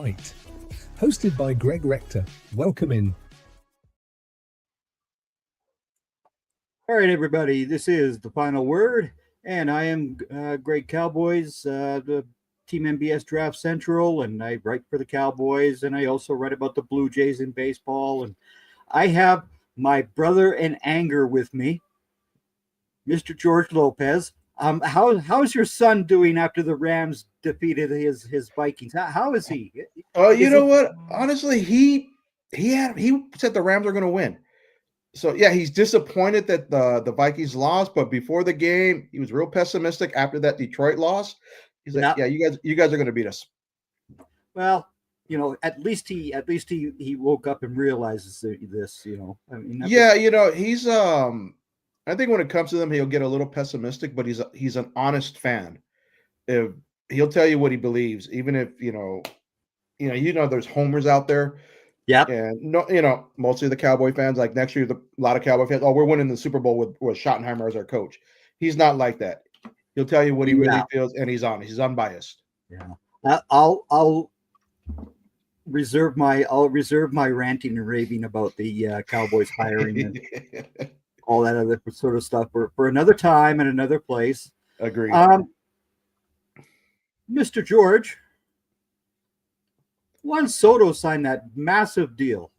Right. Hosted by Greg Rector. Welcome in. All right, everybody, this is The Final Word, and I am Greg Cowboys, the Team NBS Draft Central, and I write for the Cowboys, and I also write about the Blue Jays in baseball, and I have my brother in anger with me, Mr. George Lopez. How's your son doing after the Rams defeated his Vikings? How is he? You know what? Honestly, he said the Rams are going to win. So yeah, he's disappointed that the Vikings lost, but before the game, he was real pessimistic after that Detroit loss. He's like, yeah, you guys are going to beat us. Well, at least he woke up and realizes this, I mean, he's I think when it comes to them, he'll get a little pessimistic, but he's an honest fan. If he'll tell you what he believes, even if there's homers out there. Yeah. And mostly the Cowboy fans, like next year, a lot of Cowboy fans, we're winning the Super Bowl with Schottenheimer as our coach. He's not like that. He'll tell you what he really feels, and he's honest. He's unbiased. Yeah. I'll reserve my ranting and raving about the Cowboys hiring and all that other sort of stuff for another time and another place. Agreed. Mr. George, Juan Soto signed that massive deal.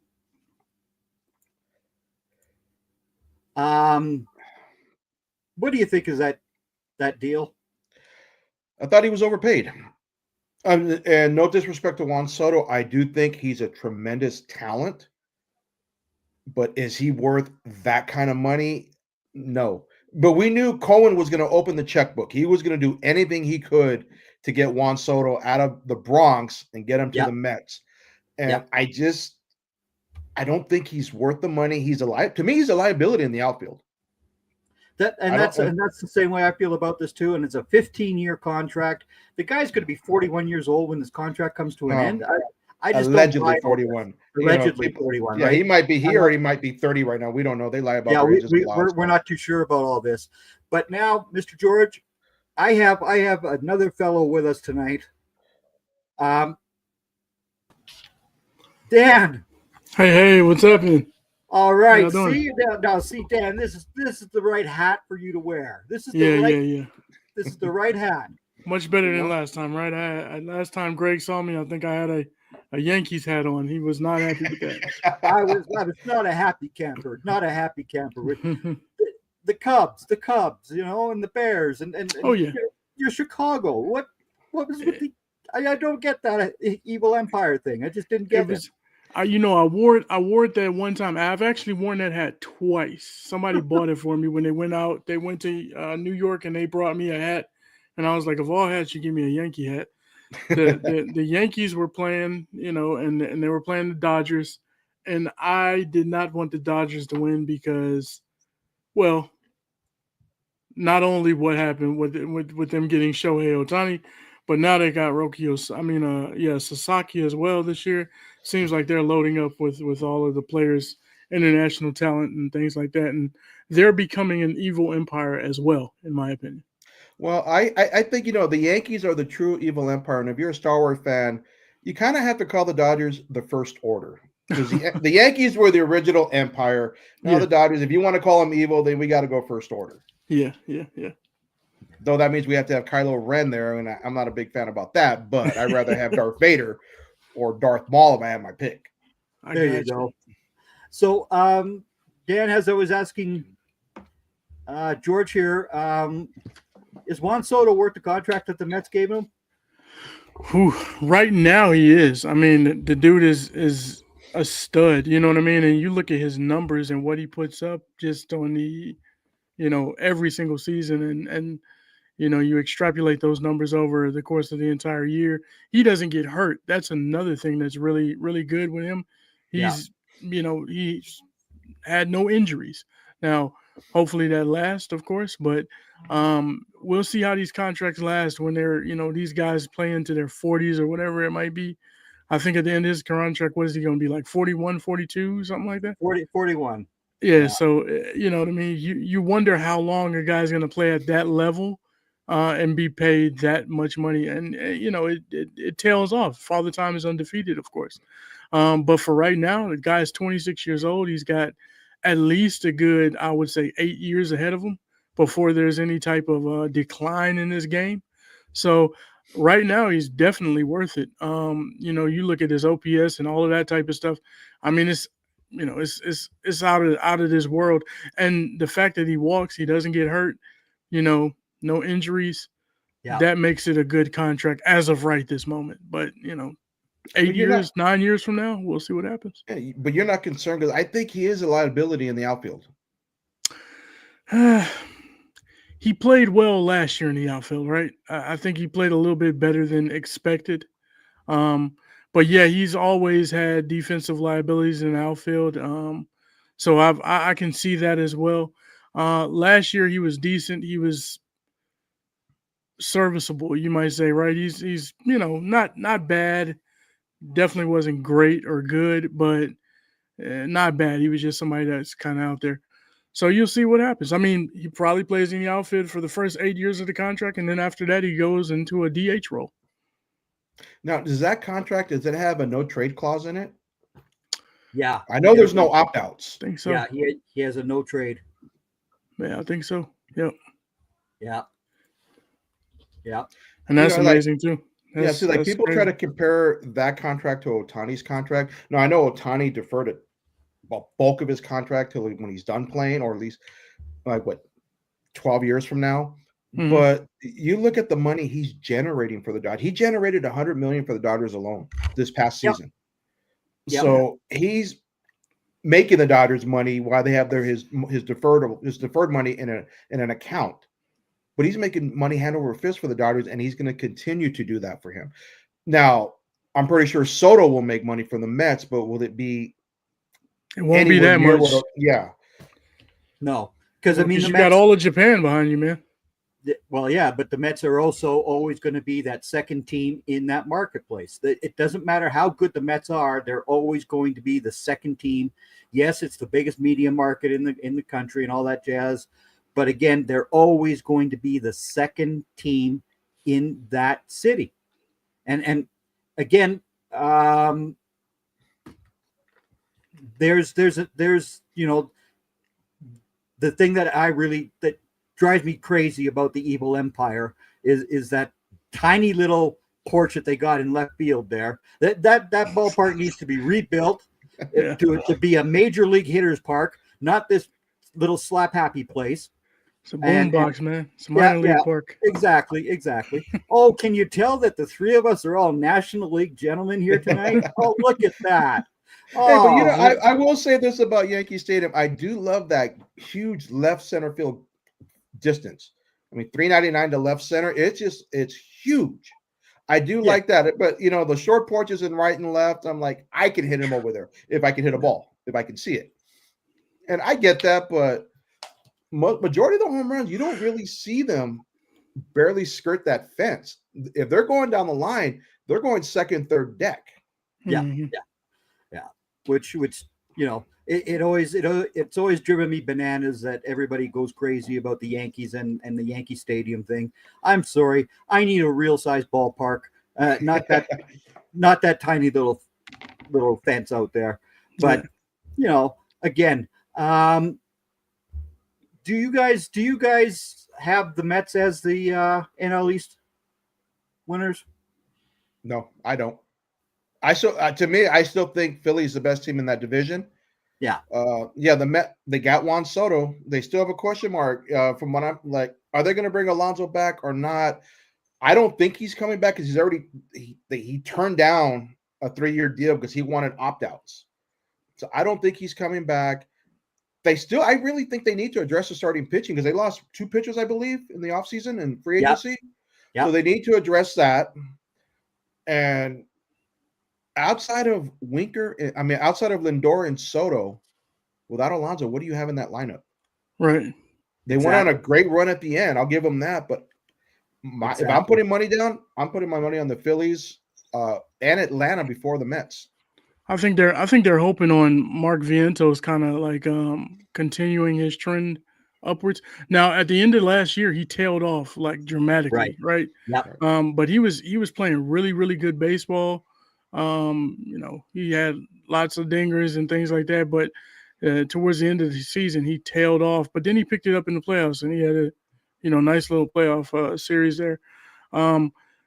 What do you think is that deal? I thought he was overpaid. And no disrespect to Juan Soto, I do think he's a tremendous talent. But is he worth that kind of money? No. But we knew Cohen was going to open the checkbook. He was going to do anything he could to get Juan Soto out of the Bronx and get him to the Mets. And I don't think he's worth the money. To me, he's a liability in the outfield. That's the same way I feel about this too. And it's a 15-year contract. The guy's going to be 41 years old when this contract comes to an end. I just allegedly 41. Allegedly 41. Yeah, right? He might be here or he might be 30 right now. We don't know. They lie about we're not too sure about all this. But now, Mr. George, I have another fellow with us tonight. Dan. Hey, what's happening? All right. See Dan, this is the right hat for you to wear. This is This is the right hat. Much better than last time, right? Last time Greg saw me, I think I had a Yankees hat on. He was not happy with that. I was not a happy camper. Not a happy camper. The Cubs, and the Bears, and you're Chicago. What was with the? I don't get that evil empire thing. I just didn't get it. I wore it that one time. I've actually worn that hat twice. Somebody bought it for me when they went out. They went to New York and they brought me a hat, and I was like, of all hats, you give me a Yankee hat. The Yankees were playing, and they were playing the Dodgers, and I did not want the Dodgers to win because, well, not only what happened with them getting Shohei Ohtani, but now they got Sasaki as well this year. Seems like they're loading up with all of the players, international talent and things like that, and they're becoming an evil empire as well, in my opinion. Well, I think, the Yankees are the true evil empire. And if you're a Star Wars fan, you kind of have to call the Dodgers the First Order. Because the Yankees were the original empire. Now the Dodgers, if you want to call them evil, then we got to go First Order. Yeah. Though that means we have to have Kylo Ren there, and I'm not a big fan about that, but I'd rather have Darth Vader or Darth Maul if I had my pick. There you go. So, Dan, as I was asking George here, is Juan Soto worth the contract that the Mets gave him? Right now he is. I mean, the dude is a stud, you know what I mean? And you look at his numbers and what he puts up just on the, every single season and you extrapolate those numbers over the course of the entire year. He doesn't get hurt. That's another thing that's really, really good with him. He's had no injuries. Now, hopefully that lasts, of course, but we'll see how these contracts last when they're, these guys play into their 40s or whatever it might be. I think at the end of his contract, what is he going to be, like 41, 42, something like that? 41. Yeah, so, you know what I mean? You wonder how long a guy's going to play at that level. and be paid that much money. And it tails off. Father Time is undefeated, of course. But for right now, the guy's 26 years old. He's got at least a good, I would say, 8 years ahead of him before there's any type of decline in this game. So right now, he's definitely worth it. You look at his OPS and all of that type of stuff. I mean, it's out of this world. And the fact that he walks, he doesn't get hurt, no injuries. Yeah. That makes it a good contract as of right this moment. But 9 years from now, we'll see what happens. Yeah, but you're not concerned because I think he is a liability in the outfield. He played well last year in the outfield, right? I think he played a little bit better than expected. But yeah, he's always had defensive liabilities in the outfield. So I can see that as well. Last year he was decent. He was serviceable, you might say, right? He's not bad. Definitely wasn't great or good, but not bad. He was just somebody that's kind of out there. So you'll see what happens. I mean, he probably plays in the outfield for the first 8 years of the contract, and then after that, he goes into a DH role. Now, does that contract, does it have a no trade clause in it? Yeah. I know there's no opt-outs. I think so. Yeah, he has a no trade. Yeah, I think so. Yep. Yeah. Yeah. And that's amazing too. See, people crazy. try to compare that contract to Ohtani's contract. Now, I know Ohtani deferred a bulk of his contract till when he's done playing, or at least 12 years from now. Mhm. But you look at the money he's generating for the Dodgers. He generated $100 million for the Dodgers alone this past season. Yep. So he's making the Dodgers money while they have his deferred money in an account. But he's making money hand over fist for the Dodgers, and he's going to continue to do that for him. Now, I'm pretty sure Soto will make money from the Mets, but will it be? It won't be that much. Yeah. No, because I mean, you got all of Japan behind you, man. Well, yeah, but the Mets are also always going to be that second team in that marketplace. It doesn't matter how good the Mets are; they're always going to be the second team. Yes, it's the biggest media market in the country and all that jazz. But again, they're always going to be the second team in that city. And again, there's the thing that drives me crazy about the evil empire is that tiny little porch that they got in left field there. That ballpark needs to be rebuilt to be a major league hitters park, not this little slap happy place. It's a boombox, man. It's a minor league park. Exactly. Oh, can you tell that the three of us are all National League gentlemen here tonight? Oh, look at that. Oh. Hey, but I will say this about Yankee Stadium. I do love that huge left center field distance. I mean, 399 to left center. It's huge. I do like that. But the short porches in right and left, I'm like, I can hit him over there if I can hit a ball, if I can see it. And I get that, but majority of the home runs, you don't really see them barely skirt that fence. If they're going down the line, they're going second, third deck. Yeah. Which it's always driven me bananas that everybody goes crazy about the Yankees and the Yankee Stadium thing. I'm sorry, I need a real size ballpark, not that tiny little fence out there. But again. Do you guys have the Mets as the NL East winners? No, I don't. To me, I still think Philly's the best team in that division. Yeah. The Met, they got Juan Soto. They still have a question mark. From what I'm like, are they going to bring Alonso back or not? I don't think he's coming back because he turned down a 3-year deal because he wanted opt-outs. So I don't think he's coming back. I really think they need to address the starting pitching because they lost 2 pitchers, I believe, in the offseason and free agency. Yep. So they need to address that. And outside of Lindor and Soto, without Alonso, what do you have in that lineup? Right. They went on a great run at the end. I'll give them that. But if I'm putting money down, I'm putting my money on the Phillies and Atlanta before the Mets. I think they're hoping on Mark Vientos kind of like continuing his trend upwards. Now, at the end of last year, he tailed off like dramatically, right? Yep. But he was playing really, really good baseball. He had lots of dingers and things like that. But towards the end of the season, he tailed off. But then he picked it up in the playoffs, and he had a nice little playoff series there.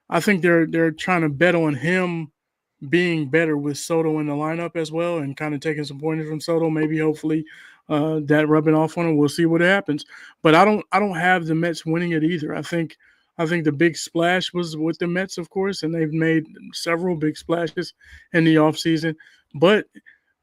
I think they're trying to bet on him being better with Soto in the lineup as well, and kind of taking some pointers from Soto. Maybe, hopefully, that rubbing off on him. We'll see what happens. But I don't have the Mets winning it either. I think the big splash was with the Mets, of course, and they've made several big splashes in the offseason. But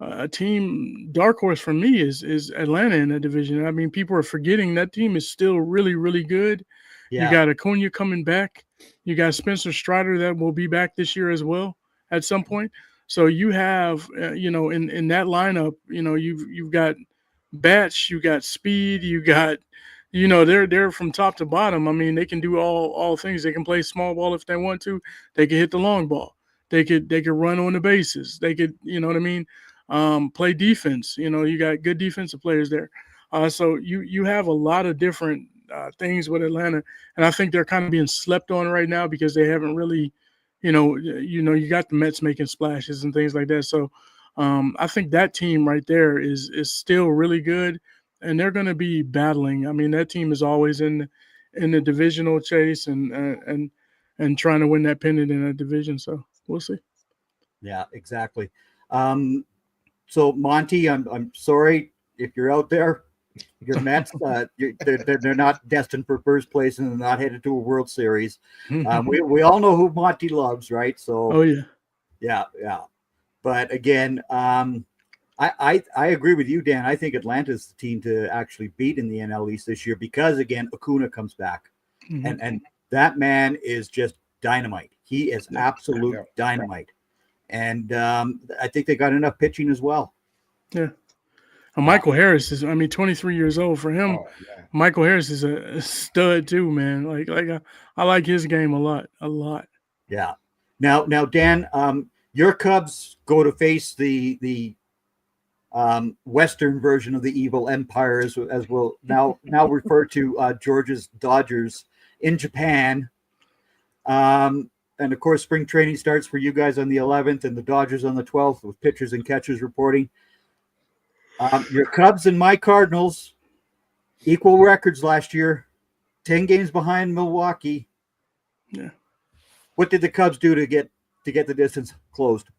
a team dark horse for me is Atlanta in that division. I mean, people are forgetting that team is still really, really good. Yeah. You got Acuna coming back. You got Spencer Strider that will be back this year as well at some point. So you have, in that lineup, you've got bats, you got speed, you got, they're from top to bottom. I mean, they can do all things. They can play small ball if they want to. They can hit the long ball. They could run on the bases. They could, play defense. You got good defensive players there. So you have a lot of different things with Atlanta, and I think they're kind of being slept on right now because they haven't really, you got the Mets making splashes and things like that. So I think that team right there is still really good, and they're going to be battling. I mean, that team is always in the divisional chase and trying to win that pennant in that division. So we'll see. Yeah, exactly. So Monty, I'm sorry if you're out there. Your Mets, they're not destined for first place and they're not headed to a World Series. We all know who Monty loves, right? So, oh yeah. Yeah. But again, I agree with you, Dan. I think Atlanta's the team to actually beat in the NL East this year because again, Acuna comes back, and that man is just dynamite. He is absolute dynamite, and I think they got enough pitching as well. Yeah. Michael Harris is, 23 years old. For him, Michael Harris is a stud too, man. I like his game a lot. Yeah. Now, Dan, your Cubs go to face the Western version of the evil empire, as we'll now refer to Georgia's Dodgers in Japan. And of course, spring training starts for you guys on the 11th and the Dodgers on the 12th with pitchers and catchers reporting. Your Cubs and my Cardinals, equal records last year, 10 games behind Milwaukee. Yeah. What did the Cubs do to get the distance closed?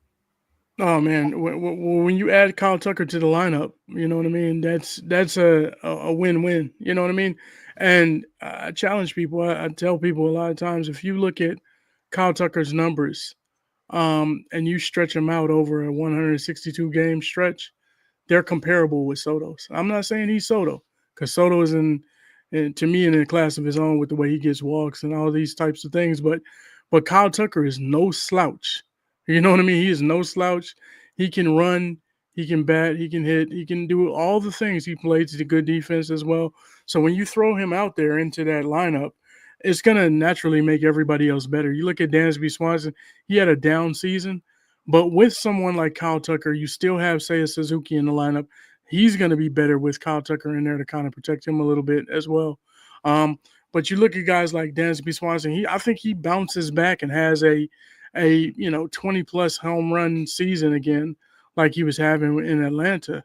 Oh man, when you add Kyle Tucker to the lineup, you know what I mean. That's a win-win. You know what I mean. And I challenge people. I tell people a lot of times, if you look at Kyle Tucker's numbers, and you stretch them out over a 162 game stretch, they're comparable with Soto's. I'm not saying he's Soto, because Soto is to me in a class of his own with the way he gets walks and all these types of things. But Kyle Tucker is no slouch. You know what I mean? He is no slouch. He can run, he can bat, he can hit, he can do all the things. He plays the good defense as well. So when you throw him out there into that lineup, it's going to naturally make everybody else better. You look at Dansby Swanson, he had a down season. But with someone like Kyle Tucker, you still have Seiya Suzuki in the lineup. He's going to be better with Kyle Tucker in there to kind of protect him a little bit as well. But you look at guys like Dansby Swanson, I think he bounces back and has a 20-plus home run season again like he was having in Atlanta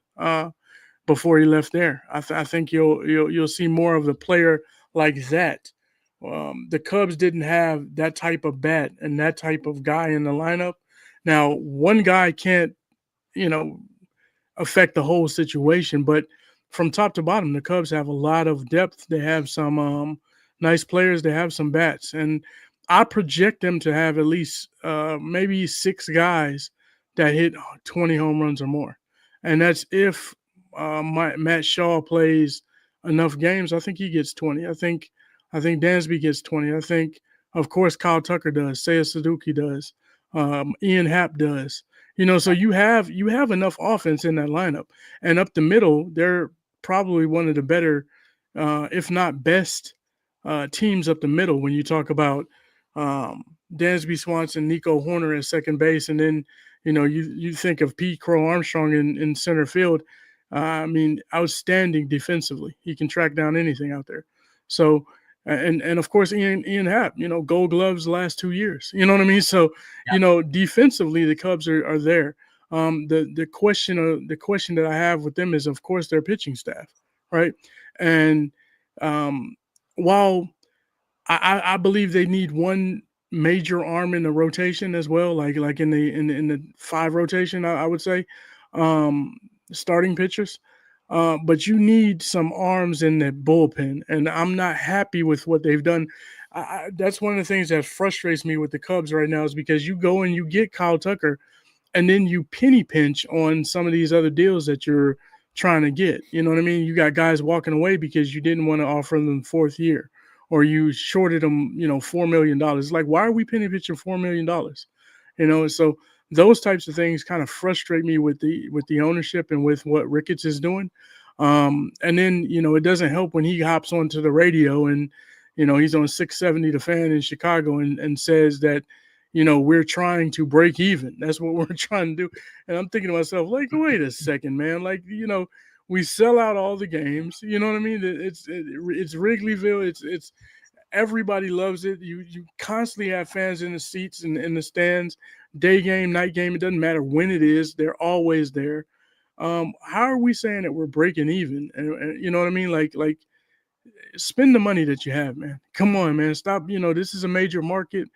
before he left there. I think you'll see more of the player like that. The Cubs didn't have that type of bat and that type of guy in the lineup. Now, one guy can't, affect the whole situation, but from top to bottom, the Cubs have a lot of depth. They have some nice players. They have some bats, and I project them to have at least maybe 6 guys that hit 20 home runs or more, and that's if Matt Shaw plays enough games. I think he gets 20. I think Dansby gets 20. I think, of course, Kyle Tucker does. Seiya Suzuki does. Ian Happ does. So you have enough offense in that lineup, and up the middle, they're probably one of the better, if not best, teams up the middle. When you talk about Dansby Swanson, Nico Horner at second base, and then you think of Pete Crow Armstrong in center field. I mean, outstanding defensively. He can track down anything out there. So, and of course, Ian Happ, Gold Gloves the last 2 years. You know what I mean? So, defensively, the Cubs are there. The question that I have with them is, of course, their pitching staff, right? And while I believe they need one major arm in the rotation as well, like in the 5 rotation, I would say, starting pitchers. But you need some arms in the bullpen, and I'm not happy with what they've done. That's one of the things that frustrates me with the Cubs right now, is because you go and you get Kyle Tucker, and then you penny pinch on some of these other deals that you're trying to get. You know what I mean? You got guys walking away because you didn't want to offer them 4th year, or you shorted them, $4 million. Like, why are we penny pinching $4 million? So those types of things kind of frustrate me with the ownership and with what Ricketts is doing. And then, it doesn't help when he hops onto the radio and, he's on 670 The Fan in Chicago and says that, we're trying to break even. That's what we're trying to do. And I'm thinking to myself, like, wait a second, man. Like, we sell out all the games. You know what I mean? It's Wrigleyville. It's everybody loves it. You constantly have fans in the seats and in the stands, day game, night game. It doesn't matter when it is. They're always there. How are we saying that we're breaking even? And you know what I mean? Like spend the money that you have, man. Come on, man. Stop. This is a major market.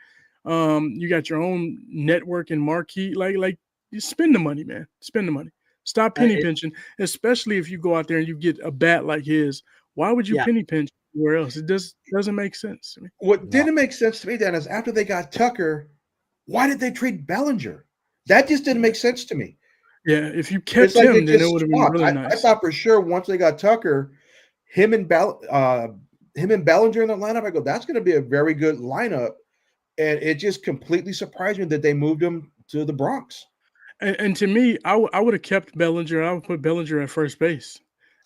You got your own network and marquee. Like you spend the money, man. Spend the money. Stop penny pinching, especially if you go out there and you get a bat like his. Why would you penny pinch anywhere else? It doesn't make sense to me. What didn't make sense to me, Dan, is after they got Tucker, why did they trade Bellinger? That just didn't make sense to me. Yeah, if you kept him, then it would have been really nice. I thought for sure once they got Tucker, him and Bellinger in the lineup, I go, that's going to be a very good lineup. And it just completely surprised me that they moved him to the Bronx. And to me, I would have kept Bellinger. I would put Bellinger at first base.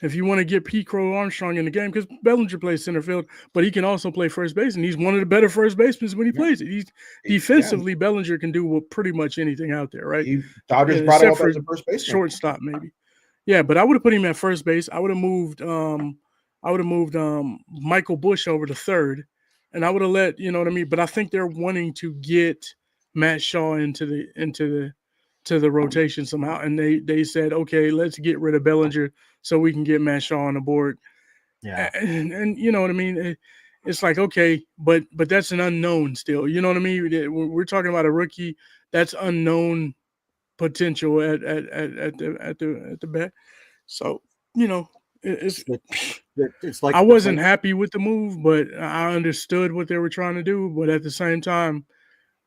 If you want to get Pete Crow Armstrong in the game, because Bellinger plays center field, but he can also play first base, and he's one of the better first basemen when he plays it. He's defensively, Bellinger can do pretty much anything out there, right? Dodgers brought him up as a first baseman. Shortstop, maybe. Yeah, but I would have put him at first base. I would have moved Michael Bush over to third, and I would have let, you know what I mean? But I think they're wanting to get Matt Shaw into the rotation somehow, and they said, okay, let's get rid of Bellinger so we can get Matt Shaw on the board. Yeah, and you know what I mean. It's like, okay, but that's an unknown still. You know what I mean? We're talking about a rookie that's unknown potential at the bat. So it's like I wasn't happy with the move, but I understood what they were trying to do. But at the same time,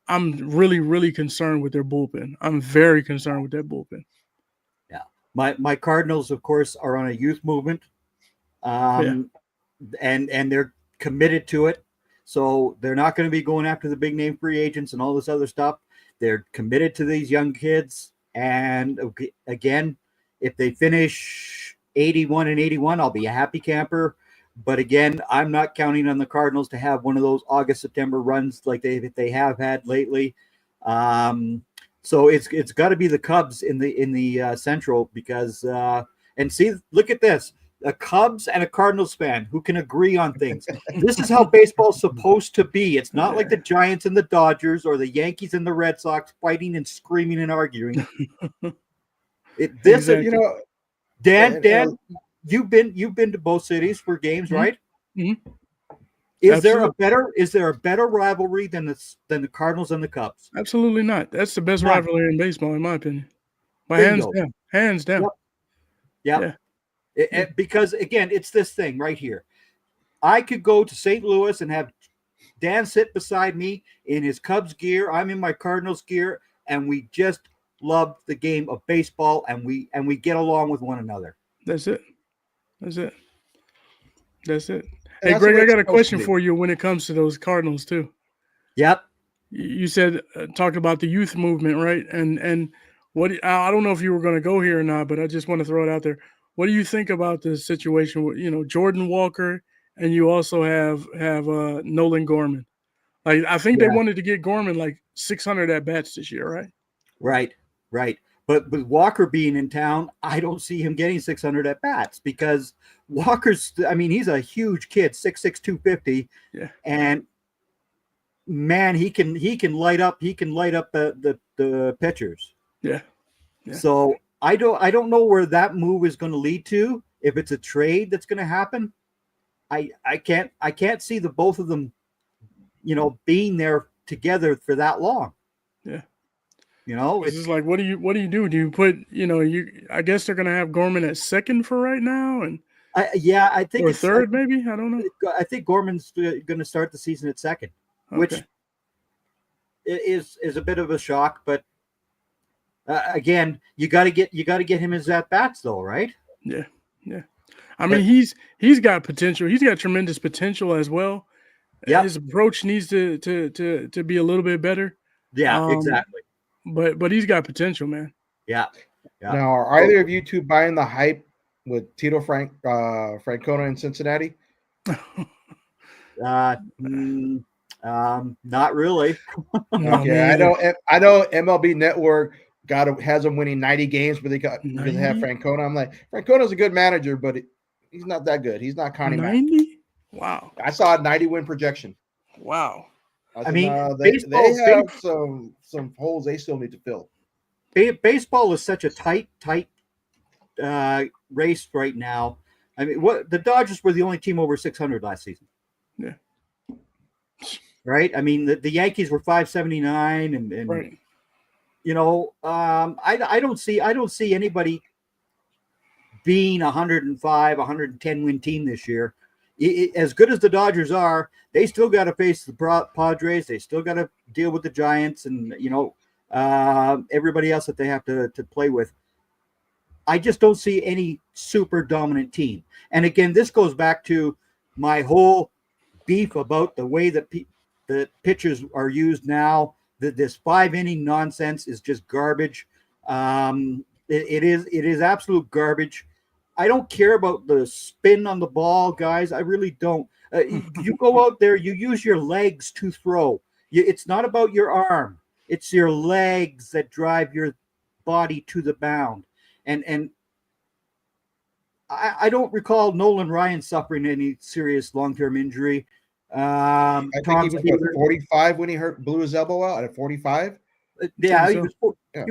I'm really, really concerned with their bullpen. I'm very concerned with that bullpen. Yeah. My Cardinals, of course, are on a youth movement. And they're committed to it. So they're not going to be going after the big name free agents and all this other stuff. They're committed to these young kids. And again, if they finish 81-81, I'll be a happy camper. But again, I'm not counting on the Cardinals to have one of those August, September runs like they have had lately. So it's got to be the Cubs in the Central because and see, look at this. A Cubs and a Cardinals fan who can agree on things. This is how baseball's supposed to be. It's not like the Giants and the Dodgers or the Yankees and the Red Sox fighting and screaming and arguing. Dan, you've been to both cities for games, right? Mm-hmm. Is there a better rivalry than the Cardinals and the Cubs? Absolutely not. That's the best rivalry in baseball, in my opinion. Hands down. Yep. Yeah. Because again, it's this thing right here. I could go to St. Louis and have Dan sit beside me in his Cubs gear. I'm in my Cardinals gear, and we just love the game of baseball, and we get along with one another. That's it. Hey, Greg, I got a question for you when it comes to those Cardinals too. Yep. You said talked about the youth movement, right? And what I don't know if you were going to go here or not, but I just want to throw it out there. What do you think about the situation with Jordan Walker, and you also have Nolan Gorman? Like I think they wanted to get Gorman like 600 at bats this year, right? Right. But with Walker being in town, I don't see him getting 600 at bats because Walker's, I mean, he's a huge kid, 6'6", 250. Yeah. And man, he can light up the pitchers. Yeah. Yeah. So I don't know where that move is going to lead to. If it's a trade that's going to happen, I can't see the both of them, being there together for that long. Yeah. It's just like, what do you do? Do you put, I guess they're going to have Gorman at second for right now. And I think or it's third, maybe. I don't know. I think Gorman's going to start the season at second, which is a bit of a shock. But again, you got to get him his at bats though, right? Yeah, yeah. I mean, he's got potential. He's got tremendous potential as well. Yeah, his approach needs to be a little bit better. Yeah, exactly. But he's got potential, man. Yeah. Now, are either of you two buying the hype with Tito Francona in Cincinnati? Not really. Okay, I know MLB Network has them winning 90 games, but because they have Francona. I'm like, Francona's a good manager, but he's not that good. He's not Connie 90. Wow. I saw a 90 win projection. Wow. They have some holes they still need to fill. Baseball is such a tight race right now. I mean, the Dodgers were the only team over 600 last season. Yeah. Right. I mean, the Yankees were 579, and right. I don't see anybody being 105, 110 win team this year. As good as the Dodgers are, they still got to face the Padres. They still got to deal with the Giants and, everybody else that they have to play with. I just don't see any super dominant team. And again, this goes back to my whole beef about the way that the pitchers are used now. This 5-inning nonsense is just garbage. It is absolute garbage. I don't care about the spin on the ball, guys. I really don't. You go out there, you use your legs to throw. It's not about your arm. It's your legs that drive your body to the mound. And I don't recall Nolan Ryan suffering any serious long-term injury. I think he was 45 when he blew his elbow out at 45. Yeah, he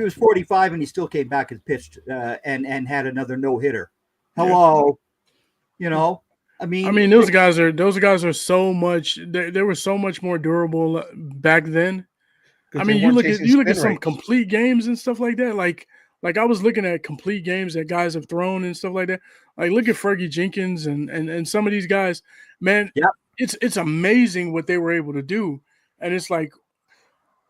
was 45 and he still came back and pitched and had another no-hitter. Hello, I mean, those guys are so much. They were so much more durable back then. I mean, you look at some complete games and stuff like that. Like I was looking at complete games that guys have thrown and stuff like that. Like look at Fergie Jenkins and some of these guys. Man, it's amazing what they were able to do, and it's like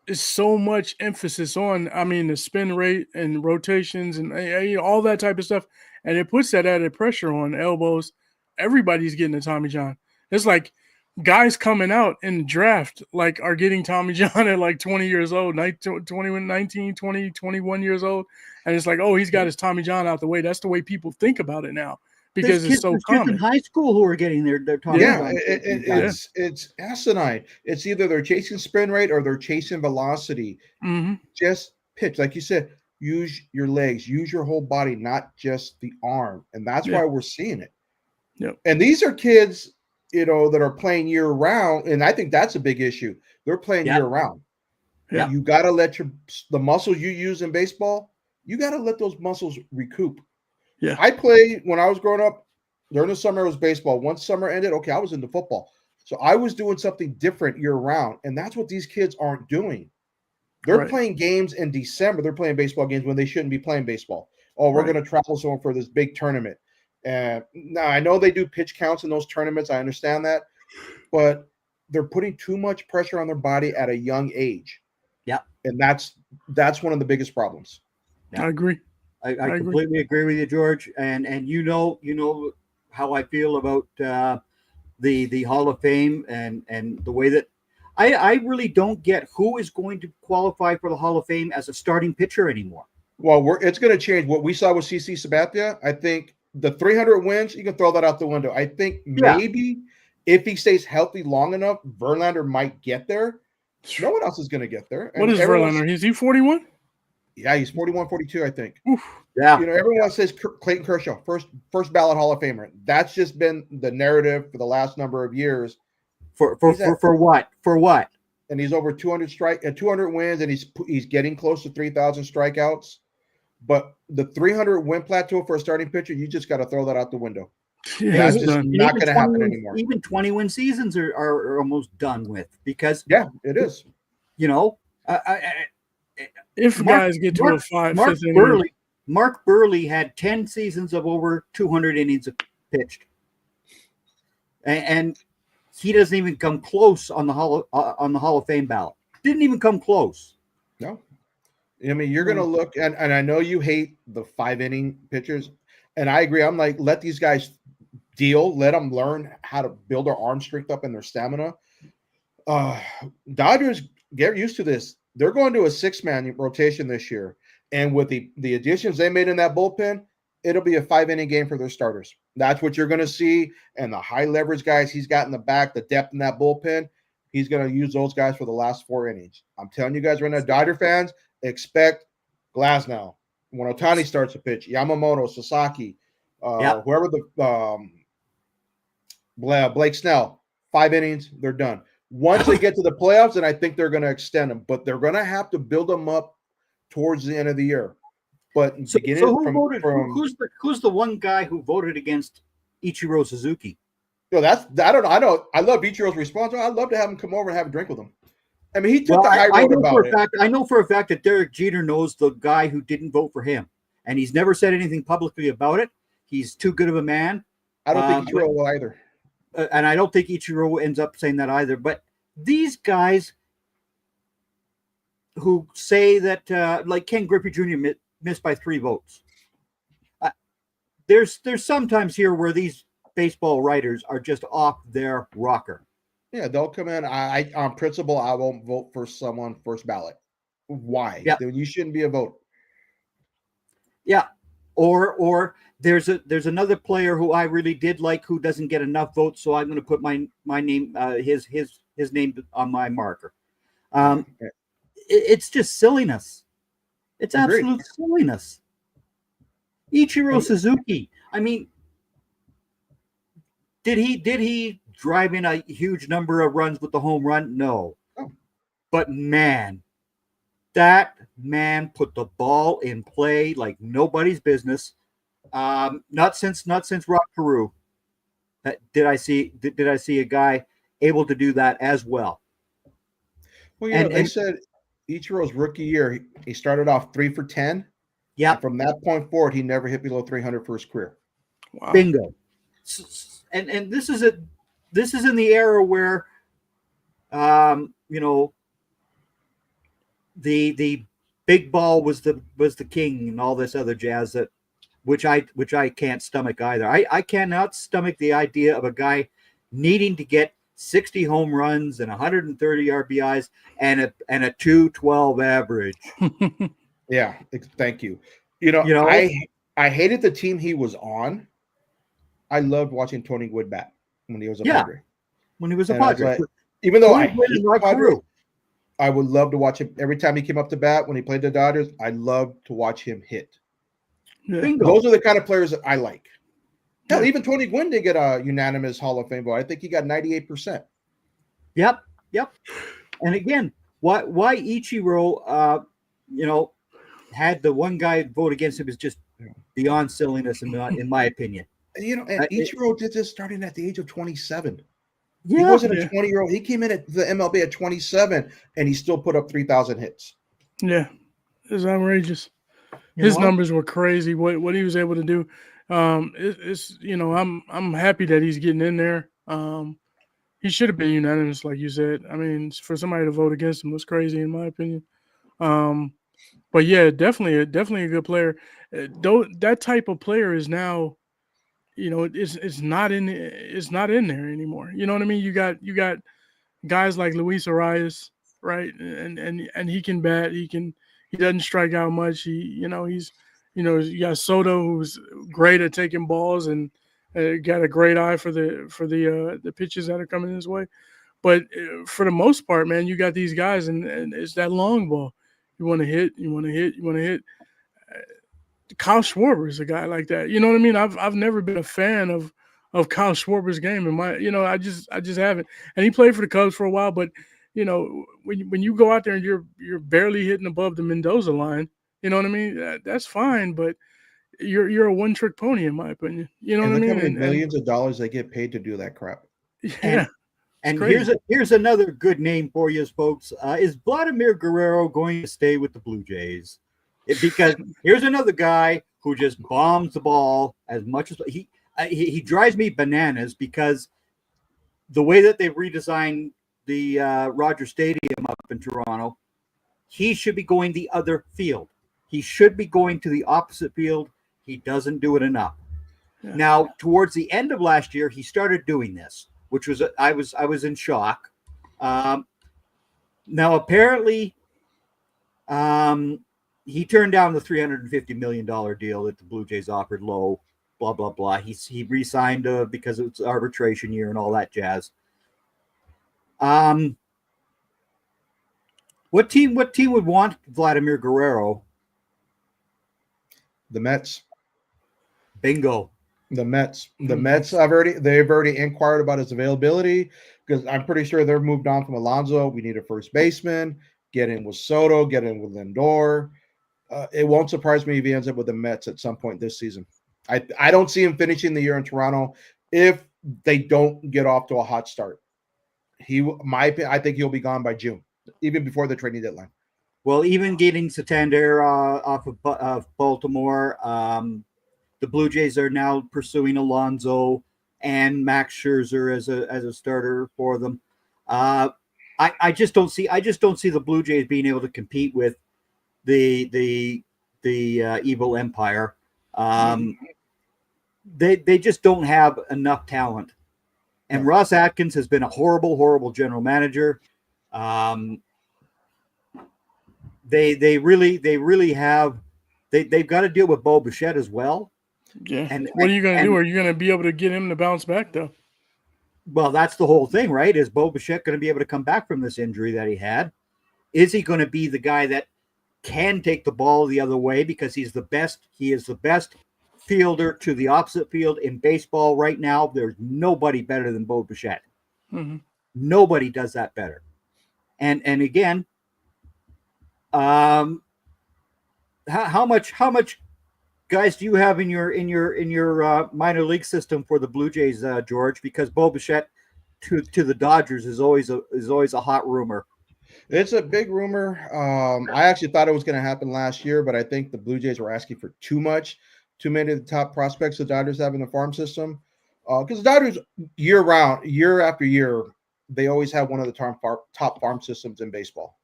it's so much emphasis on. The spin rate and rotations and all that type of stuff. And it puts that added pressure on elbows. Everybody's getting a Tommy John. It's like guys coming out in the draft are getting Tommy John at 20 years old, 19, 20, 21 years old. And it's like, oh, he's got his Tommy John out the way. That's the way people think about it now because it's so common. In high school who are getting their Tommy John. It's asinine. It's either they're chasing spin rate or they're chasing velocity. Mm-hmm. Just pitch. Like you said, use your legs, use your whole body, not just the arm. And that's why we're seeing it. Yep. And these are kids, that are playing year round. And I think that's a big issue. They're playing year round. Yeah. You got to let the muscles you use in baseball, you got to let those muscles recoup. Yeah. I played when I was growing up during the summer, it was baseball. Once summer ended, okay, I was into football. So I was doing something different year round. And that's what these kids aren't doing. They're playing games in December. They're playing baseball games when they shouldn't be playing baseball. Oh, we're going to travel somewhere for this big tournament. And now I know they do pitch counts in those tournaments. I understand that. But they're putting too much pressure on their body at a young age. Yeah. And that's one of the biggest problems. Yeah. I agree. I completely agree with you, George. And you know how I feel about the Hall of Fame and the way that I really don't get who is going to qualify for the Hall of Fame as a starting pitcher anymore. Well, it's going to change. What we saw with CC Sabathia, I think the 300 wins, you can throw that out the window. I think maybe if he stays healthy long enough, Verlander might get there. No one else is going to get there. What is Verlander? Is he 41? Yeah, he's 41, 42, I think. Oof. Yeah. You know, everyone says Clayton Kershaw, first ballot Hall of Famer. That's just been the narrative for the last number of years. For what? For what? And he's over 200 wins, and he's getting close to 3,000 strikeouts. But the 300 win plateau for a starting pitcher, you just got to throw that out the window. Yeah, That's it's just done. not going to happen anymore. Even 20-win seasons are almost done with because It is. you know, If guys get to a fifth inning, Mark Burley had 10 seasons of over 200 innings pitched, and he doesn't even come close on the Hall of Fame ballot. Didn't even come close. No, I mean you're going to look and I know you hate the 5-inning pitchers, and I agree. I'm like, let these guys deal. Let them learn how to build their arm strength up and their stamina. Dodgers, get used to this. They're going to a 6-man rotation this year. And with the additions they made in that bullpen, it'll be a 5-inning game for their starters. That's what you're going to see. And the high leverage guys he's got in the back, the depth in that bullpen, he's going to use those guys for the last 4 innings. I'm telling you guys right now, Dodger fans, expect Glasnow. When Ohtani starts to pitch, Yamamoto, Sasaki, whoever Blake Snell, 5 innings, they're done. Once they get to the playoffs, then I think they're going to extend them, but they're going to have to build them up towards the end of the year. But who's the one guy who voted against Ichiro Suzuki? No, I don't know. I love Ichiro's response. I'd love to have him come over and have a drink with him. I mean, he took the high road about it. I know for a fact that Derek Jeter knows the guy who didn't vote for him, and he's never said anything publicly about it. He's too good of a man. I don't think Ichiro will either. And I don't think Ichiro ends up saying that either. But these guys who say that, like Ken Griffey Jr. missed by 3 votes. There's sometimes here where these baseball writers are just off their rocker. Yeah, they'll come in. I on principle, I won't vote for someone first ballot. Why? Yeah. You shouldn't be a voter. Yeah. Or there's another player who I really did like who doesn't get enough votes, so I'm going to put my name, his name on my marker. It's just silliness. It's absolute silliness. Ichiro Suzuki. I mean, did he drive in a huge number of runs with the home run? No. Oh. But man, that man put the ball in play like nobody's business. Not since Rock Peru did I see a guy able to do that as well. Well, they said Ichiro's rookie year, he started off 3 for 10. Yeah. And from that point forward, he never hit below 300 for his career. wow. Bingo. And this is in the era where, the big ball was the king and all this other jazz which I can't stomach either. I cannot stomach the idea of a guy needing to get 60 home runs and 130 RBIs and a 212 average. Yeah, thank you. I hated the team he was on. I loved watching Tony Gwynn bat when he was a Padre. When he was a Padre. Even though I hate Padre, I would love to watch him every time he came up to bat when he played the Dodgers. I loved to watch him hit. Yeah. Those are the kind of players that I like. Hell, even Tony Gwynn did get a unanimous Hall of Fame vote. I think he got 98%. Yep. And again, why Ichiro, had the one guy vote against him is just beyond silliness in my opinion. And Ichiro did this starting at the age of 27. Yeah, he wasn't a 20-year-old. He came in at the MLB at 27, and he still put up 3,000 hits. Yeah, it's outrageous. His numbers were crazy. What he was able to do. I'm happy that he's getting in there. He should have been unanimous, like you said. I mean, for somebody to vote against him was crazy, in my opinion. But yeah, definitely a good player. That type of player is now, it's not in there anymore. You know what I mean? You got guys like Luis Arias, right? And he can bat. He doesn't strike out much. You got Soto, who's great at taking balls and got a great eye for the pitches that are coming his way. But for the most part, man, you got these guys, and it's that long ball. You want to hit. You want to hit. You want to hit. Kyle Schwarber is a guy like that. You know what I mean? I've never been a fan of Kyle Schwarber's game. I just haven't. And he played for the Cubs for a while, but when you go out there and you're barely hitting above the Mendoza line, you know what I mean? That's fine, but you're a one-trick pony in my opinion. You know what I mean? Look how many millions of dollars they get paid to do that crap. Yeah. And here's another good name for you, folks. Is Vladimir Guerrero going to stay with the Blue Jays? Because here's another guy who just bombs the ball as much as he drives me bananas because the way that they've redesigned the Rogers Stadium up in Toronto, he should be going the other field. He should be going to the opposite field. He doesn't do it enough. Yeah. Now, towards the end of last year, he started doing this, which was I was in shock. Now, apparently, he turned down the $350 million deal that the Blue Jays offered low, blah, blah, blah. He re-signed because it's arbitration year and all that jazz. What team would want Vladimir Guerrero? The Mets. Bingo. The Mets. The Mets they've already inquired about his availability because I'm pretty sure they've moved on from Alonso. We need a first baseman. Get in with Soto. Get in with Lindor. It won't surprise me if he ends up with the Mets at some point this season. I don't see him finishing the year in Toronto if they don't get off to a hot start. I think he'll be gone by June, even before the trading deadline. Well, even getting Santander off of Baltimore, the Blue Jays are now pursuing Alonso and Max Scherzer as a starter for them. I just don't see the Blue Jays being able to compete with the evil empire. They just don't have enough talent. And Ross Atkins has been a horrible, horrible general manager. They've got to deal with Bo Bichette as well. Yeah. And what are you going to do? Are you going to be able to get him to bounce back though? Well, that's the whole thing, right? Is Bo Bichette going to be able to come back from this injury that he had? Is he going to be the guy that can take the ball the other way because he's the best? He is the best fielder to the opposite field in baseball right now. There's nobody better than Bo Bichette. Mm-hmm. Nobody does that better. And again, how much guys do you have in your minor league system for the Blue Jays, George? Because Bo Bichette to the Dodgers is always a hot rumor. It's a big rumor. I actually thought it was going to happen last year, but I think the Blue Jays were asking for too many of the top prospects the Dodgers have in the farm system. Because the Dodgers year round, year after year, they always have one of the top farm systems in baseball.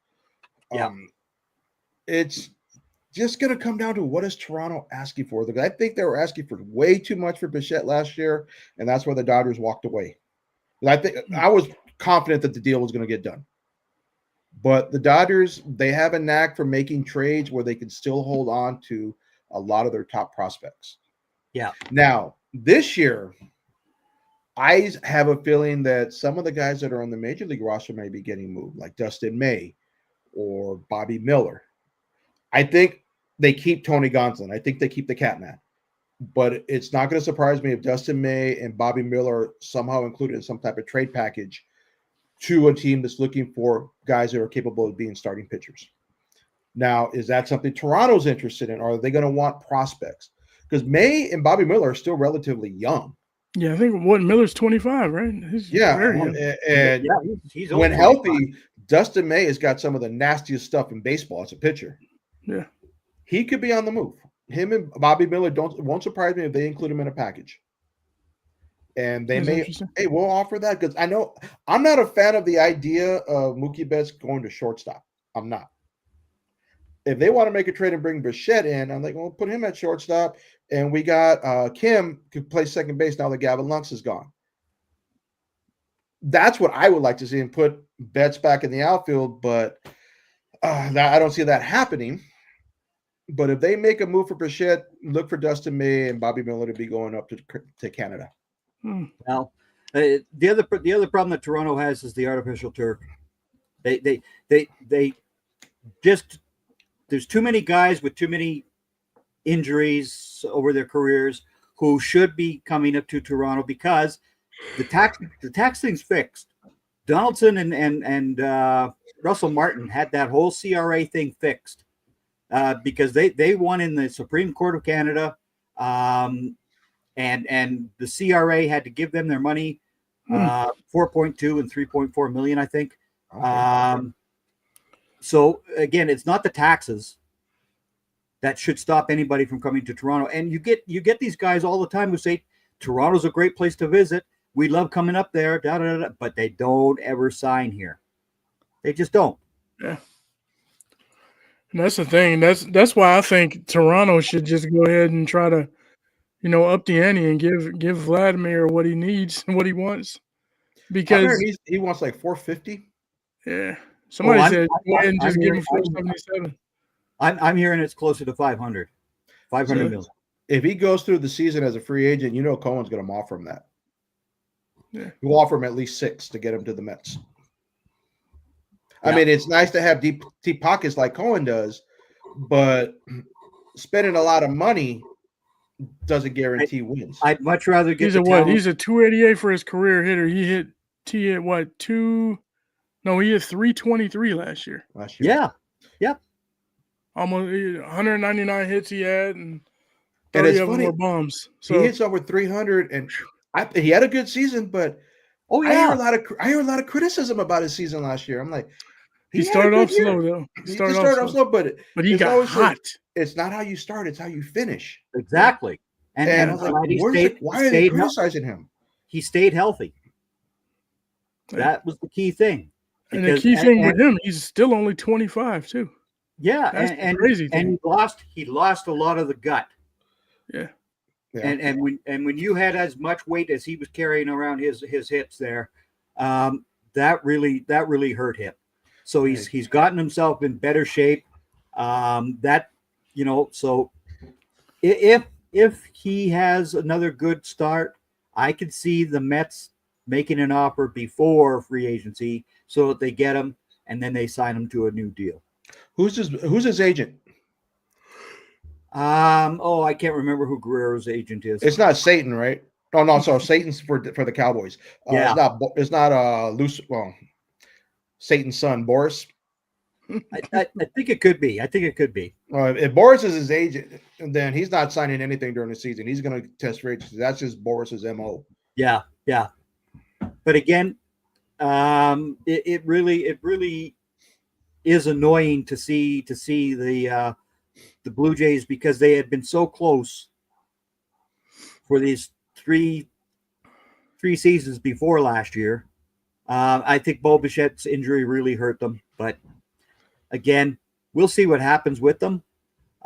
Yeah. It's just going to come down to what is Toronto asking for. I think they were asking for way too much for Bichette last year, and that's where the Dodgers walked away. I was confident that the deal was going to get done. But the Dodgers, they have a knack for making trades where they can still hold on to a lot of their top prospects. Yeah. Now, this year, I have a feeling that some of the guys that are on the major league roster may be getting moved, like Dustin May or Bobby Miller. I think they keep Tony Gonsolin. I think they keep the Catman. But it's not going to surprise me if Dustin May and Bobby Miller are somehow included in some type of trade package to a team that's looking for guys that are capable of being starting pitchers. Now, is that something Toronto's interested in, or are they going to want prospects? Because May and Bobby Miller are still relatively young. Yeah, I think Miller's 25, right? He's when healthy, Dustin May has got some of the nastiest stuff in baseball as a pitcher. Yeah, he could be on the move. Him and Bobby Miller won't surprise me if they include him in a package. And they we'll offer that because I know I'm not a fan of the idea of Mookie Betts going to shortstop. I'm not. If they want to make a trade and bring Bichette in, I'm like, well, put him at shortstop, and we got Kim could play second base now that Gavin Lux is gone. That's what I would like to see, and put Betts back in the outfield, but I don't see that happening. But if they make a move for Bichette, look for Dustin May and Bobby Miller to be going up to Canada. Now, the other problem that Toronto has is the artificial turf. They just there's too many guys with too many injuries over their careers who should be coming up to Toronto because the tax thing's fixed. Donaldson and Russell Martin had that whole CRA thing fixed because they won in the Supreme Court of Canada, and the CRA had to give them their money, 4.2 and 3.4 million, I think. Okay. So again, it's not the taxes that should stop anybody from coming to Toronto. And you get these guys all the time who say Toronto's a great place to visit. We love coming up there, but they don't ever sign here. They just don't. Yeah. And that's the thing. That's why I think Toronto should just go ahead and try to, up the ante and give Vladimir what he needs and what he wants. Because he wants like 450. Yeah. Somebody said go ahead and just give him 477. I'm hearing it's closer to 500. 500 million. If he goes through the season as a free agent, Cohen's going to offer him that. Yeah. He'll offer him at least 6 to get him to the Mets. I mean, it's nice to have deep pockets like Cohen does, but spending a lot of money doesn't guarantee wins. I'd much rather get He's a 288 for his career hitter. He hit what, 2? No, he hit 323 last year. Yeah. Yep. Almost 199 hits he had, and 30 of them were bombs. So he hits over 300, and he had a good season, but I hear a lot of criticism about his season last year. I'm like, he started off slow though. He started off slow, but he got hot. It's not how you start; it's how you finish. Exactly. And I was like, why are they criticizing him? He stayed healthy. That was the key thing. And the key thing with him, he's still only 25 too. Yeah, that's crazy. And he lost a lot of the gut. Yeah. And when you had as much weight as he was carrying around his hips there, that really hurt him. So he's gotten himself in better shape. So if he has another good start, I could see the Mets making an offer before free agency so that they get him and then they sign him to a new deal. Who's his agent? I can't remember who Guerrero's agent is. It's not Satan, right? Oh no, sorry, Satan's for the Cowboys. Yeah, it's not loose. Well, Satan's son, Boris. I think it could be. If Boris is his agent, then he's not signing anything during the season. He's going to test free agency. That's just Boris's MO. Yeah. But again, it really is annoying to see the Blue Jays, because they had been so close for these three seasons before last year. I think Bo Bichette's injury really hurt them, but again, we'll see what happens with them.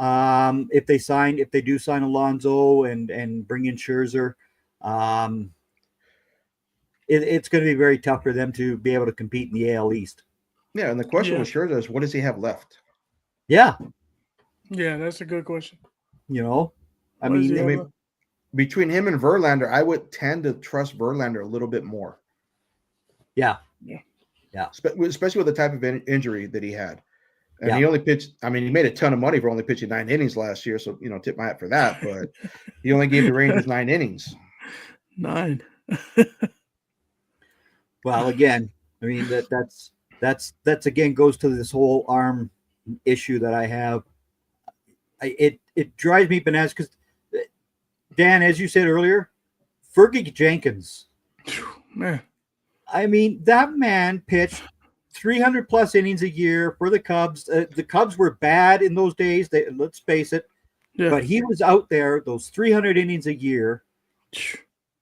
If they do sign Alonso and bring in Scherzer, it's going to be very tough for them to be able to compete in the AL East. Yeah, and the question with Scherzer is, what does he have left? Yeah, that's a good question. I mean, between him and Verlander, I would tend to trust Verlander a little bit more. Yeah. Especially with the type of injury that he had. And he only pitched, I mean, he made a ton of money for only pitching 9 innings last year. So, tip my hat for that. But he only gave the Rangers 9 innings. 9. Well, again, I mean, that's again goes to this whole arm issue that I have. It drives me bananas because, Dan, as you said earlier, Fergie Jenkins, man. I mean, that man pitched 300 plus innings a year for the Cubs. The Cubs were bad in those days. Let's face it. Yeah. But he was out there those 300 innings a year,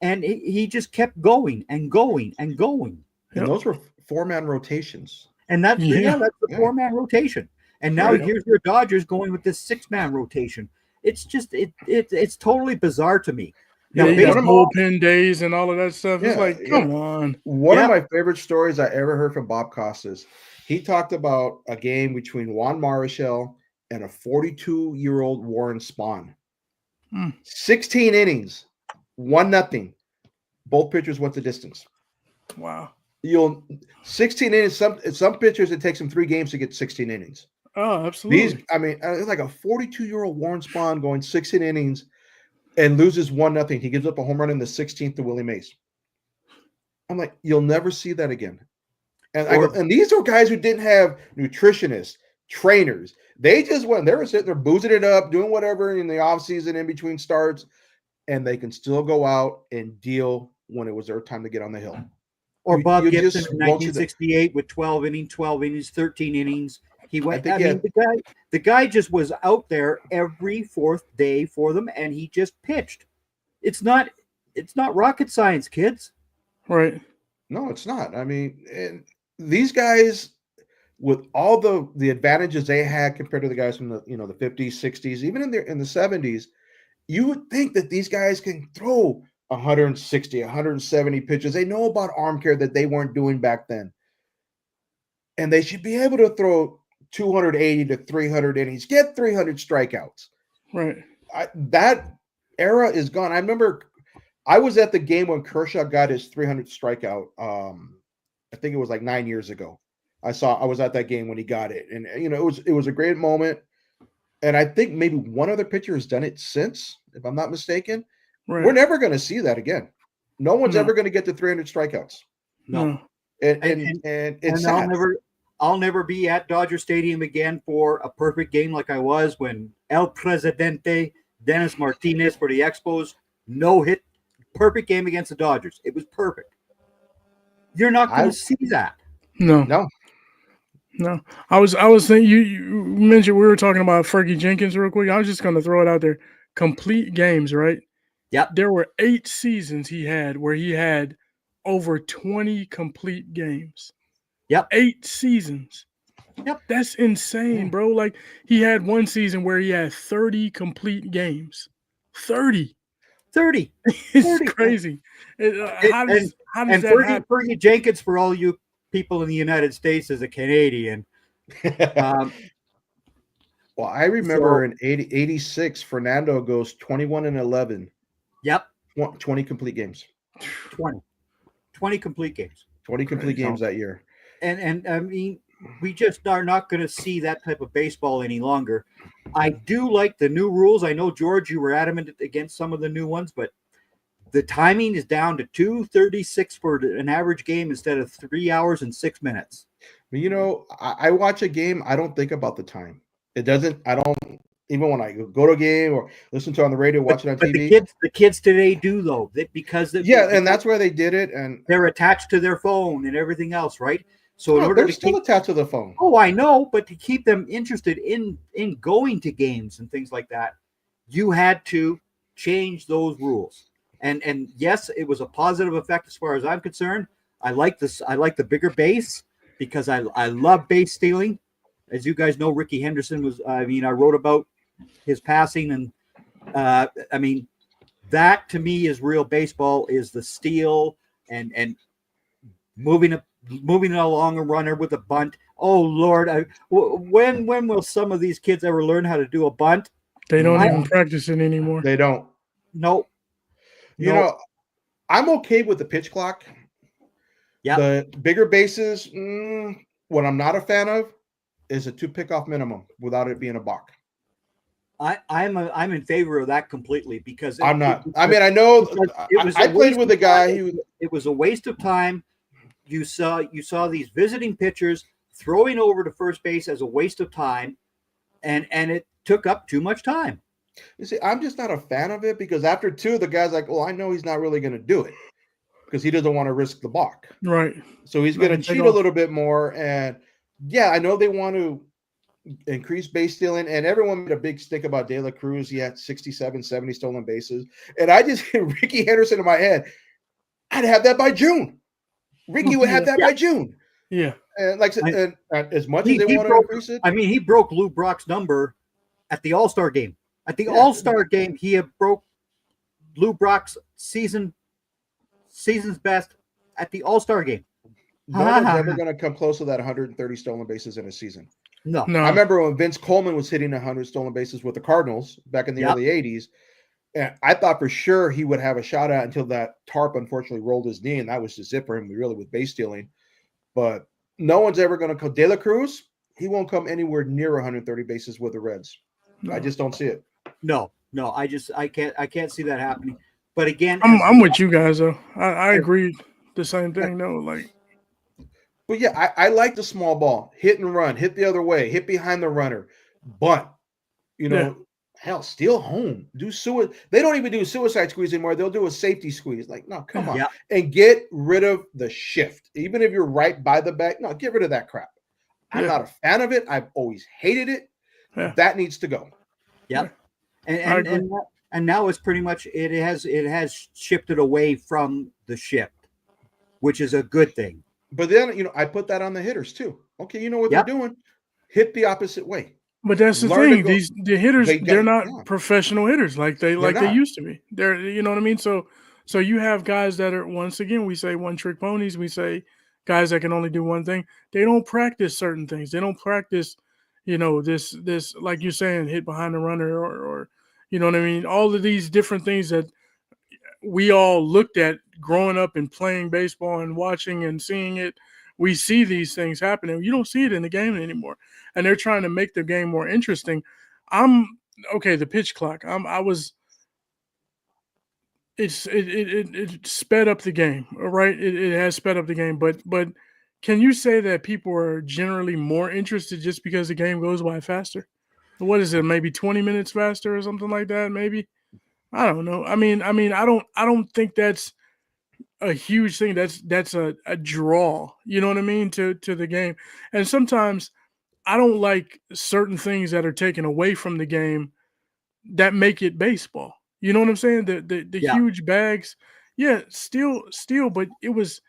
and he just kept going and going and going. And those were 4-man rotations. And that's the 4-man rotation. And now here's your Dodgers going with this 6-man rotation. It's just it's totally bizarre to me. Now, bullpen days and all of that stuff. It's like, come on. One of my favorite stories I ever heard from Bob Costas, he talked about a game between Juan Marichal and a 42-year-old Warren Spahn. 16 innings, 1-0. Both pitchers went the distance. Wow. 16 innings. Some pitchers, it takes them 3 games to get 16 innings. Oh, absolutely. These, I mean, it's like a 42-year-old Warren Spahn going 16 innings and loses 1-0. He gives up a home run in the 16th to Willie Mays. I'm like, you'll never see that again. And I go, and these are guys who didn't have nutritionists, trainers. They just went. They were sitting there boozing it up, doing whatever in the offseason in between starts, and they can still go out and deal when it was their time to get on the hill. Or Bob you Gibson just in won't see that. 1968 with 12 innings, 13 innings. He went. I think, the guy just was out there every fourth day for them, and he just pitched. It's not rocket science, kids. Right. No, it's not. I mean, and these guys, with all the advantages they had compared to the guys from the the 50s, 60s, even in the 70s, you would think that these guys can throw 160, 170 pitches. They know about arm care that they weren't doing back then. And they should be able to throw 280 to 300 innings, get 300 strikeouts. Right. That era is gone. I remember I was at the game when Kershaw got his 300 strikeout. I think it was like 9 years ago. I was at that game when he got it. And, it was a great moment. And I think maybe one other pitcher has done it since, if I'm not mistaken. Right. We're never going to see that again. No one's ever going to get to 300 strikeouts. No. And it's sad. I'll never be at Dodger Stadium again for a perfect game like I was when El Presidente, Dennis Martinez for the Expos, no hit, perfect game against the Dodgers. It was perfect. You're not going to see that. No. I was thinking you mentioned we were talking about Fergie Jenkins real quick. I was just going to throw it out there. Complete games, right? Yep. There were 8 seasons he had where he had over 20 complete games. Yep. 8 seasons. Yep. That's insane, bro. Like he had one season where he had 30 complete games. 30. It's crazy. How does that happen? Fergie Jenkins, for all you people in the United States, is a Canadian. Well, I remember in 86, Fernando goes 21-11. Yep. 20 complete games. 20 complete games. 20 complete games that year. And I mean, we just are not going to see that type of baseball any longer. I do like the new rules. I know, George, you were adamant against some of the new ones, but the timing is down to 2:36 for an average game instead of 3 hours and 6 minutes. I watch a game, I don't think about the time. Even when I go to a game or listen to it on the radio, watch it on TV. The kids today do, though, and that's where they did it, and they're attached to their phone and everything else, right? So they're still attached to the phone. Oh, I know, but to keep them interested in going to games and things like that, you had to change those rules. And yes, it was a positive effect as far as I'm concerned. I like this. I like the bigger base because I love base stealing. As you guys know, Ricky Henderson was. I wrote about his passing, and that to me is real baseball. Is the steal and moving it along a runner with a bunt. Oh Lord, when will some of these kids ever learn how to do a bunt? They don't even practice it anymore. They don't. Nope. I'm okay with the pitch clock. Yeah. The bigger bases, what I'm not a fan of is a 2 pickoff minimum without it being a balk. I'm in favor of that completely because I'm not. I know I played with a guy it was a waste of time. You saw these visiting pitchers throwing over to first base as a waste of time, and it took up too much time. You see, I'm just not a fan of it because after 2, the guy's like, I know he's not really going to do it because he doesn't want to risk the balk. Right. So he's going to cheat a little bit more. And yeah, I know they want to increase base stealing, and everyone made a big stick about De La Cruz. He had 67, 70 stolen bases. And I just hit Ricky Henderson in my head. I'd have that by June. Ricky would have that by June. Yeah. And as much as they want to increase it. He broke Lou Brock's number at the All-Star game. At the All-Star game, he broke Lou Brock's season's best at the All-Star game. No one's ever going to come close to that 130 stolen bases in a season. No. I remember when Vince Coleman was hitting 100 stolen bases with the Cardinals back in the early 80s. And I thought for sure he would have a shot at until that tarp unfortunately rolled his knee, and that was just it for him really with base stealing. But no one's ever going to come. De La Cruz, he won't come anywhere near 130 bases with the Reds. No. I just don't see it. No, I can't see that happening. But again, I'm with you guys though. I agree the same thing. No, like, but yeah, I like the small ball, hit and run, hit the other way, hit behind the runner, bunt. You know, Yeah. hell, steal home, do suicide. They don't even do suicide squeeze anymore. They'll do a safety squeeze. Like, no, come on, Yeah. and get rid of the shift. Even if you're right by the bag, no, get rid of that crap. I'm Yeah. not a fan of it. I've always hated it. Yeah. That needs to go. Yeah. I And agree. and now it's pretty much it has shifted away from the shift, which is a good thing. But then, you know, I put that on the hitters too. Okay, you know what Yep. they're doing? Hit the opposite way. But that's the Learn to thing. go- The hitters, they got- they're not yeah. professional hitters like they not. used to be. They're, you know what I mean? So you have guys that are, once again, we say one trick ponies. We say guys that can only do one thing. They don't practice certain things. They don't practice, you know, this like you're saying, hit behind the runner or you know what I mean? All of these different things that we all looked at growing up and playing baseball and watching and seeing it. We see these things happening. You don't see it in the game anymore. And they're trying to make the game more interesting. I'm okay. The pitch clock. It sped up the game, right? It has sped up the game, but can you say that people are generally more interested just because the game goes by faster? What is it? Maybe 20 minutes faster or something like that? Maybe. I don't know. I mean, I don't think that's a huge thing. That's a draw. You know what I mean to the game. And sometimes I don't like certain things that are taken away from the game that make it baseball. You know what I'm saying? The Yeah. huge bags, yeah, still, but it was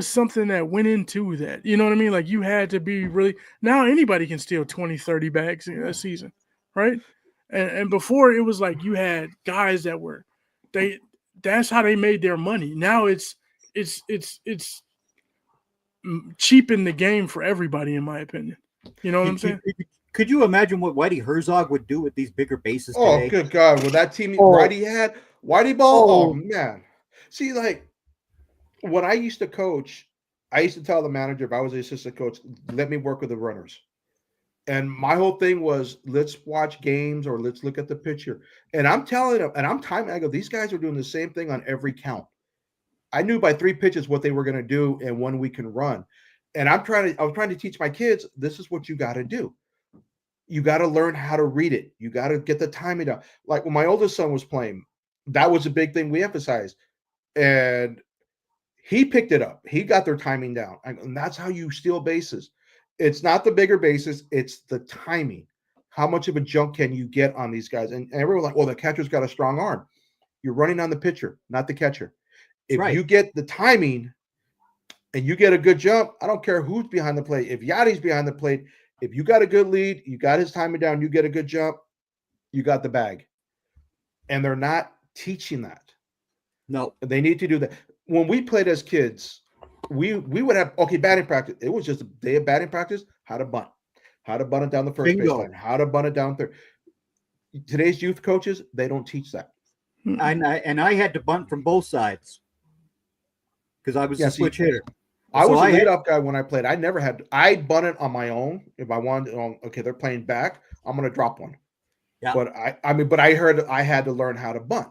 something that went into that. You know what I mean? Like you had to be really, now anybody can steal 20, 30 bags in a season, right? And before it was like you had guys that were that's how they made their money. Now it's cheapened the game for everybody, in my opinion. You know what I'm saying? Could you imagine what Whitey Herzog would do with these bigger bases Oh, today? good God. With that team Oh. Whitey had, Whitey ball, Oh. oh, man. See, like, when I used to coach, I used to tell the manager, if I was the assistant coach, let me work with the runners. And my whole thing was, let's watch games or let's look at the picture. And I'm telling them, and I'm timing, I go, these guys are doing the same thing on every count. I knew by 3 pitches what they were going to do and when we can run. And I was trying to teach my kids, this is what you got to do. You got to learn how to read it. You got to get the timing down. Like when my oldest son was playing, that was a big thing we emphasized. And he picked it up. He got their timing down. And that's how you steal bases. It's not the bigger bases. It's the timing. How much of a jump can you get on these guys? And everyone's like, well, the catcher's got a strong arm. You're running on the pitcher, not the catcher. If Right. you get the timing and you get a good jump, I don't care who's behind the plate. If Yachty's behind the plate, if you got a good lead, you got his timing down, you get a good jump, you got the bag. And they're not teaching that. No. They need to do that. When we played as kids, we would have, batting practice. It was just a day of batting practice, how to bunt it down the first Bingo. baseline, how to bunt it down third. Today's youth coaches, they don't teach that. And I had to bunt from both sides because I was a switch hitter. I was So a leadoff guy when I played. I bunted on my own. If I wanted, okay, they're playing back, I'm going to drop one. Yeah. But I heard I had to learn how to bunt.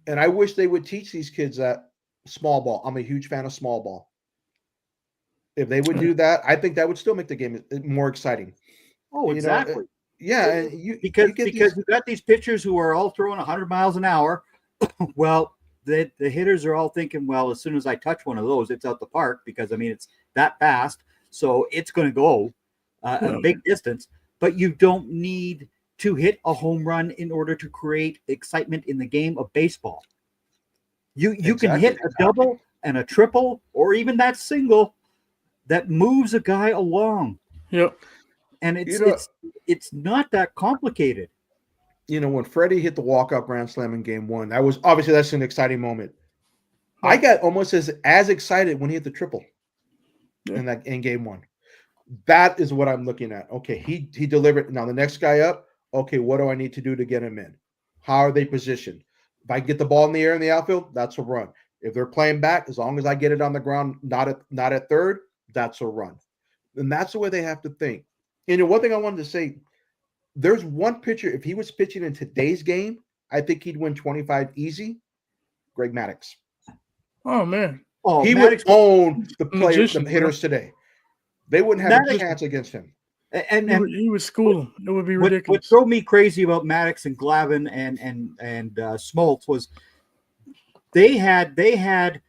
And I wish they would teach these kids that small ball. I'm a huge fan of small ball. If they would do that, I think that would still make the game more exciting. Oh, exactly. And because you got these pitchers who are all throwing 100 miles an hour. Well, the hitters are all thinking, well, as soon as I touch one of those, it's out the park because, I mean, it's that fast. So it's going to go a big distance. But you don't need to hit a home run in order to create excitement in the game of baseball. You can hit a double and a triple or even that single that moves a guy along. Yep. And it's not that complicated. When Freddie hit the walk-off grand slam in game 1, that's an exciting moment. I got almost as excited when he hit the triple in game 1. That is what I'm looking at. Okay, he delivered. Now the next guy up, okay, what do I need to do to get him in? How are they positioned? If I get the ball in the air in the outfield, that's a run. If they're playing back, as long as I get it on the ground, not at third, that's a run. And that's the way they have to think. one thing I wanted to say, there's one pitcher, if he was pitching in today's game, I think he'd win 25 easy. Greg Maddux. Oh man. Oh, He Maddox, would own the players, Magician, the hitters today. They wouldn't have a chance against him. and He would school them. It would be what ridiculous. drove me crazy about Maddox and Glavine and Smoltz was they had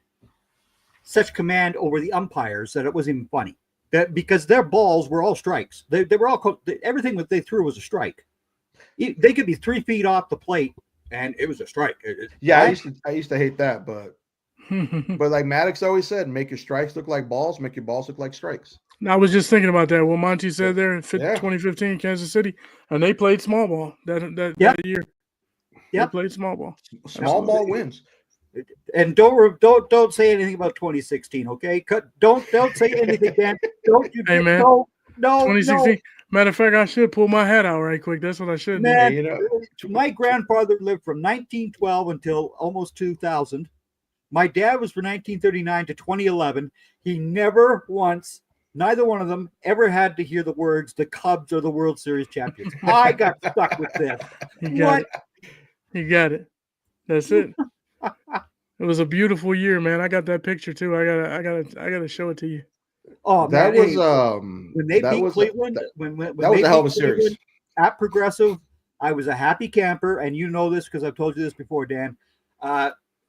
such command over the umpires that it wasn't even funny. That because their balls were all strikes. They were all everything that they threw was a strike. They could be 3 feet off the plate and it was a strike. Yeah, I used to hate that, but like Maddox always said, make your strikes look like balls, make your balls look like strikes. I was just thinking about that. What Monty said there in 2015 Kansas City, and they played small ball that year. They played small ball. Small ball wins. And don't say anything about 2016, okay? Don't say anything, Dan. Don't you? Hey man, no. 2016. Matter of fact, I should pull my hat out right quick. That's what I should Man, do. my grandfather lived from 1912 until almost 2000. My dad was from 1939 to 2011. He never once, neither one of them, ever had to hear the words, the Cubs are the World Series champions. I got stuck with this. You got it. That's it. It was a beautiful year, man. I got that picture too. I gotta show it to you. Oh, that man, was when they beat Cleveland. When that was a hell of a series at Progressive. I was a happy camper, and you know this because I've told you this before, Dan.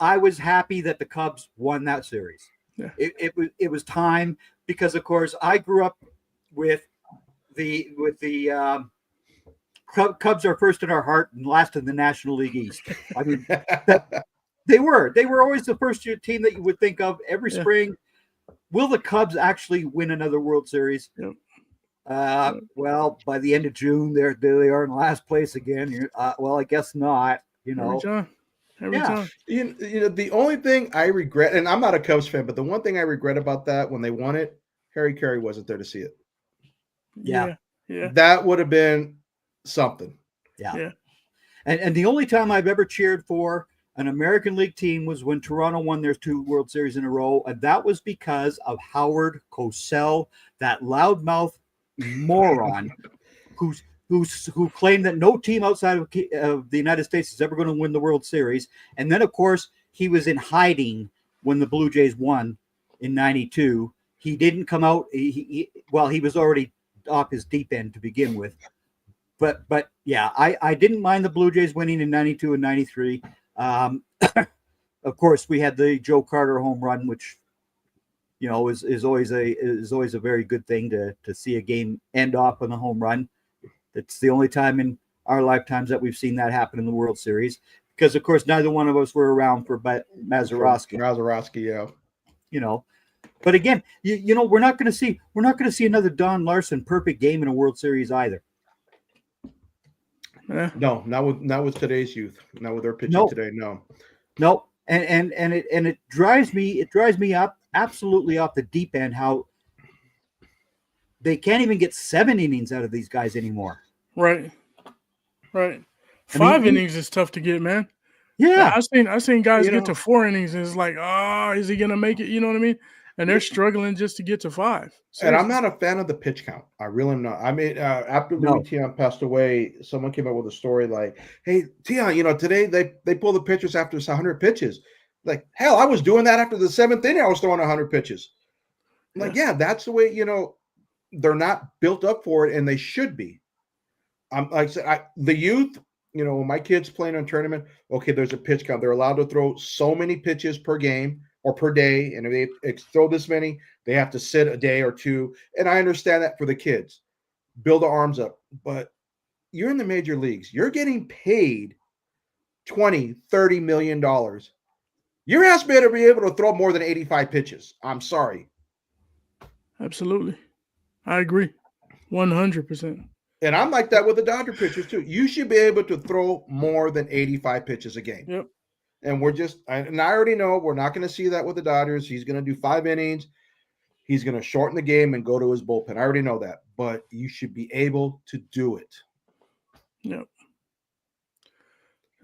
I was happy that the Cubs won that series. Yeah. It was time because, of course, I grew up with the Cubs are first in our heart and last in the National League East. I mean, they were always the first year team that you would think of every spring. Will the Cubs actually win another World Series? Yep. Well, by the end of June, they are in last place again. Well, I guess not. You know, every time. You know, the only thing I regret, and I'm not a Cubs fan, but the one thing I regret about that when they won it, Harry Carey wasn't there to see it. Yeah. That would have been something. Yeah. And the only time I've ever cheered for an American League team was when Toronto won their 2 World Series in a row, and that was because of Howard Cosell, that loudmouth moron who claimed that no team outside of the United States is ever going to win the World Series. And then, of course, he was in hiding when the Blue Jays won in '92. He didn't come out. He was already off his deep end to begin with. But yeah, I didn't mind the Blue Jays winning in '92 and '93. Of course, we had the Joe Carter home run, which is always a very good thing to see a game end off on a home run. It's the only time in our lifetimes that we've seen that happen in the World Series, because of course neither one of us were around for Mazeroski. Yeah. But again, we're not going to see another Don Larson perfect game in a World Series either. No, not with today's youth. Not with their pitching today. No. And it drives me up absolutely off the deep end how they can't even get 7 innings out of these guys anymore. Right. 5 innings is tough to get, man. Yeah. I've seen guys get to 4 innings and it's like, is he gonna make it? You know what I mean? And they're struggling just to get to 5. Seriously. And I'm not a fan of the pitch count. I really am not. I mean, after Louis Tiant passed away, someone came up with a story like, "Hey, Tiant, today they pull the pitchers after 100 pitches." Like, hell, I was doing that after the 7th inning. I was throwing 100 pitches. Like, yeah, that's the way. They're not built up for it, and they should be. Like I said, the youth. When my kids playing in a tournament, okay, there's a pitch count. They're allowed to throw so many pitches per game or per day, and if they throw this many, they have to sit a day or 2. And I understand that for the kids, build the arms up. But you're in the major leagues. You're getting paid $20, $30 million. Your ass better be able to throw more than 85 pitches. I'm sorry. Absolutely, I agree, 100%. And I'm like that with the Dodger pitchers too. You should be able to throw more than 85 pitches a game. Yep. And I already know we're not going to see that with the Dodgers. He's going to do 5 innings. He's going to shorten the game and go to his bullpen. I already know that. But you should be able to do it. Yep.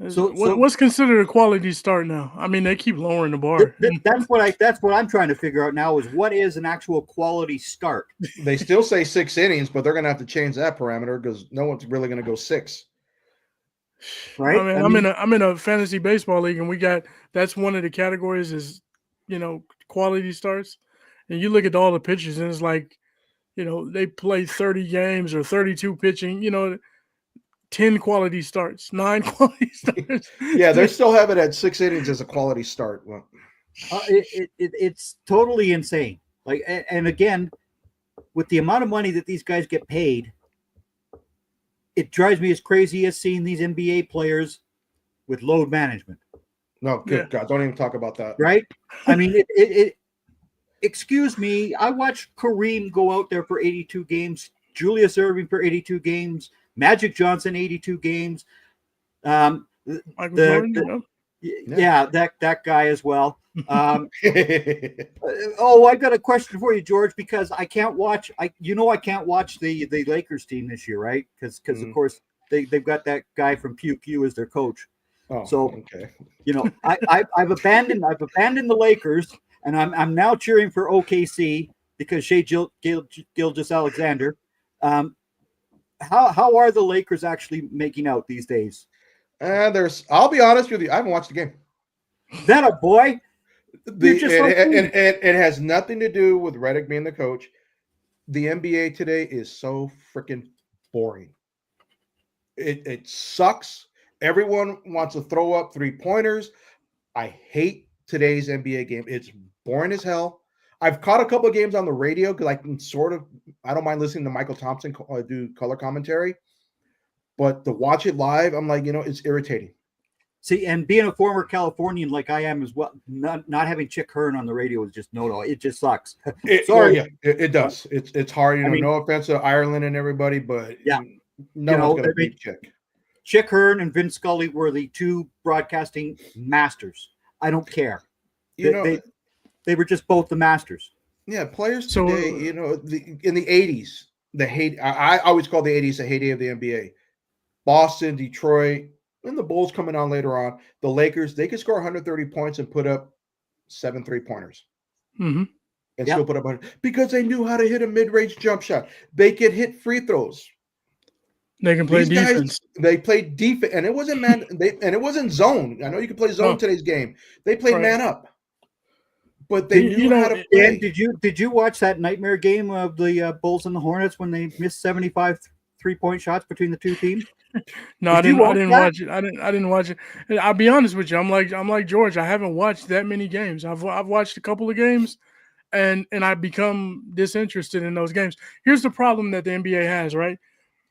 What's considered a quality start now? I mean, they keep lowering the bar. That's what I'm trying to figure out now is what is an actual quality start. They still say 6 innings, but they're going to have to change that parameter because no one's really going to go 6. Right. I mean, I'm in a fantasy baseball league, and that's one of the categories is, quality starts. And you look at all the pitchers, and it's like, they play 30 games or 32 pitching. 10 quality starts, 9 quality starts. Yeah, they still have it at 6 innings as a quality start. Well, it's totally insane. Like, and again, with the amount of money that these guys get paid, it drives me as crazy as seeing these NBA players with load management. No, good God, don't even talk about that. Right? I mean, excuse me. I watched Kareem go out there for 82 games, Julius Erving for 82 games, Magic Johnson 82 games. Michael Jordan, that guy as well. I got a question for you, George, because I can't watch. I can't watch the Lakers team this year, right? Because of course they've got that guy from Pew Pew as their coach. Oh, so okay. I've abandoned the Lakers, and I'm now cheering for OKC because Shea Gilgeous-Alexander. How are the Lakers actually making out these days? I'll be honest with you, I haven't watched the game. That a boy? It has nothing to do with Redick being the coach. The NBA today is so freaking boring. It sucks. Everyone wants to throw up 3-pointers. I hate today's NBA game. It's boring as hell. I've caught a couple of games on the radio because I don't mind listening to Michael Thompson do color commentary. But to watch it live, I'm like, it's irritating. See, and being a former Californian like I am as well, not having Chick Hearn on the radio is just no. It just sucks. Sorry. It does. It's hard. No offense to Ireland and everybody, but no one's going to beat Chick. Chick Hearn and Vince Scully were the two broadcasting masters. I don't care. They were just both the masters. Yeah, players today, in the 80s, I always call the 80s the heyday of the NBA. Boston, Detroit, and the Bulls coming on later on. The Lakers, they could score 130 points and put up 7 3-pointers. Mm-hmm. And still put up 100 because they knew how to hit a mid-range jump shot. They could hit free throws. They can play defense. They played defense, and it wasn't it wasn't zone. I know you can play zone today's game. They played man up. But they knew how to play. And did you watch that nightmare game of the Bulls and the Hornets when they missed 75 3-point shots between the two teams? No, I didn't watch it. I didn't watch it. I'll be honest with you. I'm like George. I haven't watched that many games. I've watched a couple of games, and I've become disinterested in those games. Here's the problem that the NBA has, right?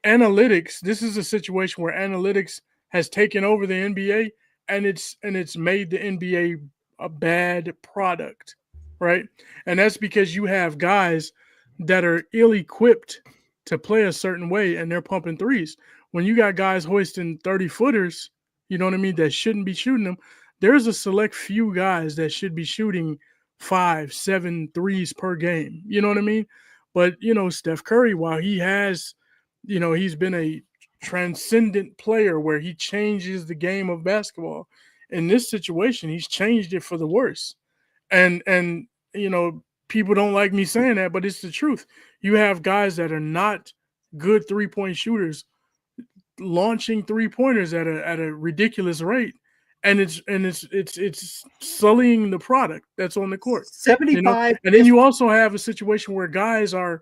Analytics. This is a situation where analytics has taken over the NBA, and it's made the NBA a bad product, right? And that's because you have guys that are ill-equipped to play a certain way, and they're pumping threes. When you got guys hoisting 30-footers, you know what I mean, that shouldn't be shooting them, there's a select few guys that should be shooting 5, 7 threes per game. You know what I mean? But, Steph Curry, while he has, he's been a transcendent player where he changes the game of basketball. In this situation, he's changed it for the worse. And people don't like me saying that, but it's the truth. You have guys that are not good 3-point shooters launching 3-pointers at a ridiculous rate, and it's sullying the product that's on the court. 75, and then you also have a situation where guys are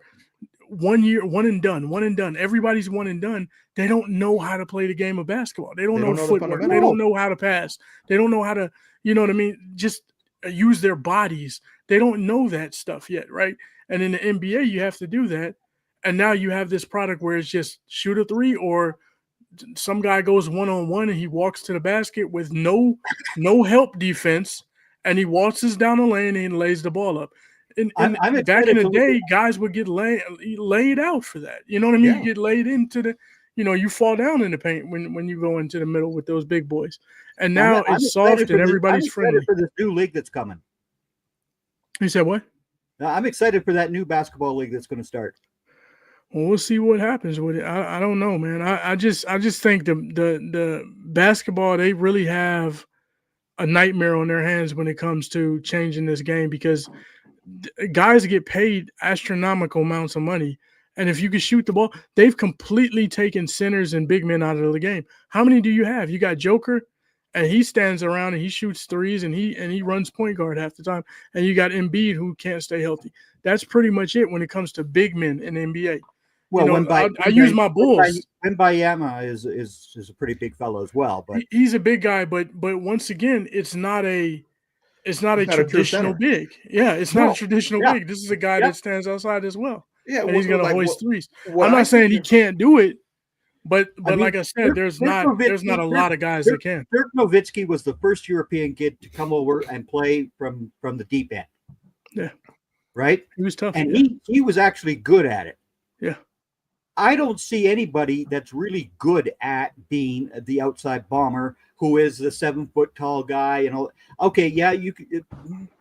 1 year, one and done. Everybody's one and done. They don't know how to play the game of basketball. They don't know footwork. They don't know how to pass. They don't know how to, just use their bodies. They don't know that stuff yet, right? And in the NBA, you have to do that. And now you have this product where it's just shoot a 3, or some guy goes one-on-one and he walks to the basket with no help defense, and he waltzes down the lane and lays the ball up. And back in the day, guys would get laid out for that. You know what I mean? Yeah. You get laid into the, you fall down in the paint when you go into the middle with those big boys. And now it's soft and everybody's friendly. I'm excited for this new league that's coming. You said what? I'm excited for that new basketball league that's going to start. Well, we'll see what happens with it. I don't know, man. I just think the basketball, they really have a nightmare on their hands when it comes to changing this game, because guys get paid astronomical amounts of money. And if you can shoot the ball, they've completely taken centers and big men out of the game. How many do you have? You got Joker, and he stands around and he shoots threes, and he runs point guard half the time. And you got Embiid, who can't stay healthy. That's pretty much it when it comes to big men in the NBA. Well, I use my Bulls. Wembayama is a pretty big fellow as well, but He's a big guy, but once again, it's not a He's not a true traditional center. big. Yeah, it's not a traditional Yeah. big. This is a guy Yeah. that stands outside as well. Yeah, And he's gonna hoist threes. what I'm I not saying he think can't do it, but I mean, like I said, there's not a lot of guys that can. Dirk Nowitzki was the first European kid to come over and play from the deep end. Yeah. Right? He was tough. And yeah. he was actually good at it. Yeah. I don't see anybody that's really good at being the outside bomber who is the 7 foot tall guy. You know, okay, yeah,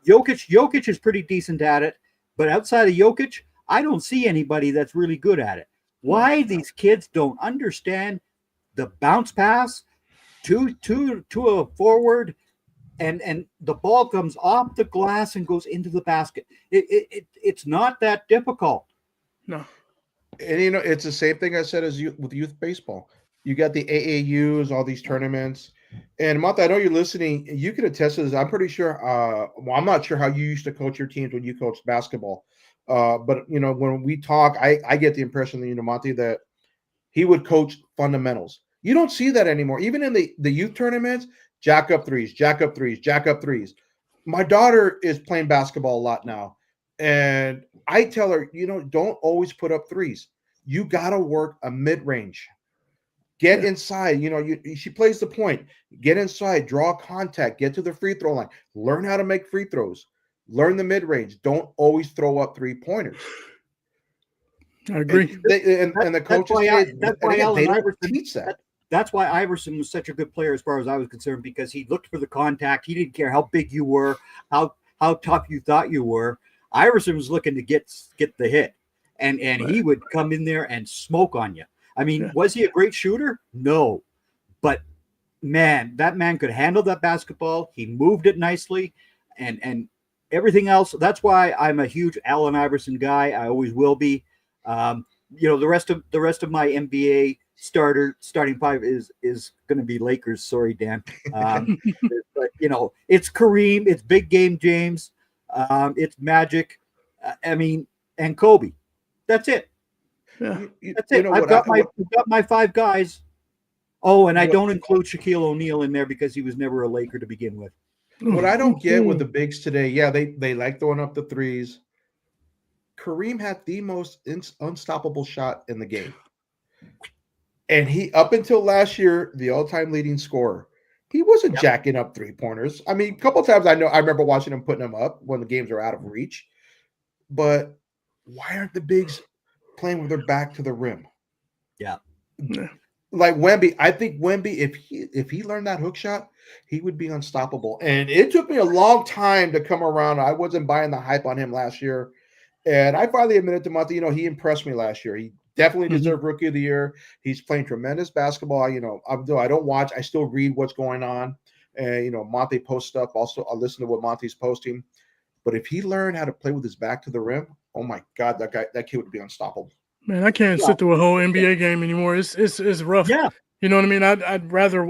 Jokic is pretty decent at it, but outside of Jokic, I don't see anybody that's really good at it. Why these kids don't understand the bounce pass to a forward, and the ball comes off the glass and goes into the basket. It's not that difficult. No. And it's the same thing I said with youth baseball. You got the AAUs, all these tournaments. And Martha, I know you're listening. You can attest to this. I'm pretty sure. I'm not sure how you used to coach your teams when you coached basketball. But when we talk, I get the impression that Monty, that he would coach fundamentals. You don't see that anymore. Even in the youth tournaments, jack up threes, jack up threes, jack up threes. My daughter is playing basketball a lot now. And I tell her, don't always put up threes. You got to work a mid-range. Get inside. She plays the point. Get inside, draw contact, get to the free throw line. Learn how to make free throws. Learn the mid-range. Don't always throw up three-pointers. I agree. And the coaches they don't teach that. That's why Iverson was such a good player as far as I was concerned, because he looked for the contact. He didn't care how big you were, how tough you thought you were. Iverson was looking to get the hit, and right. He would come in there and smoke on you. I mean, was he a great shooter? No, but man, that man could handle that basketball. He moved it nicely, and everything else. That's why I'm a huge Allen Iverson guy. I always will be. The rest of my NBA starting five is going to be Lakers. Sorry, Dan. But it's Kareem, it's Big Game James, it's Magic. And Kobe. That's it. Yeah. That's it. I've got my five guys. Oh, and I don't include Shaquille O'Neal in there because he was never a Laker to begin with. What I don't get with the bigs today, they like throwing up the threes. Kareem had the most unstoppable shot in the game. And he, up until last year, the all-time leading scorer, he wasn't jacking up three-pointers. I mean, a couple of times I remember watching him putting them up when the games are out of reach. But why aren't the bigs playing with their back to the rim? Yeah. Like Wemby, I think Wemby, if he learned that hook shot, he would be unstoppable. And it took me a long time to come around. I wasn't buying the hype on him last year. And I finally admitted to Monty, he impressed me last year. He definitely deserved Rookie of the Year. He's playing tremendous basketball. Though I don't watch, I still read what's going on. And, Monty posts stuff. Also, I listen to what Monty's posting. But if he learned how to play with his back to the rim, oh my God, that kid would be unstoppable. Man, I can't sit through a whole NBA game anymore. It's rough. Yeah. You know what I mean? I'd rather,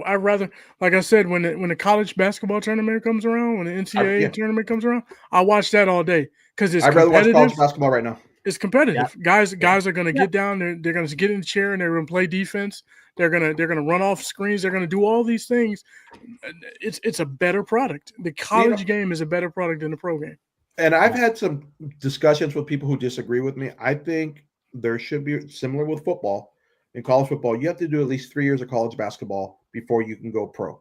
like I said, when the college basketball tournament comes around, when the NCAA tournament comes around, I watch that all day because it's competitive. I'd rather watch college basketball right now. It's competitive. Yeah. Guys are going to get down. They're going to get in the chair and they're going to play defense. They're going to run off screens. They're going to do all these things. It's a better product. The college game is a better product than the pro game. And I've had some discussions with people who disagree with me. I think there should be similar with football. In college football, you have to do at least 3 years of college basketball before you can go pro.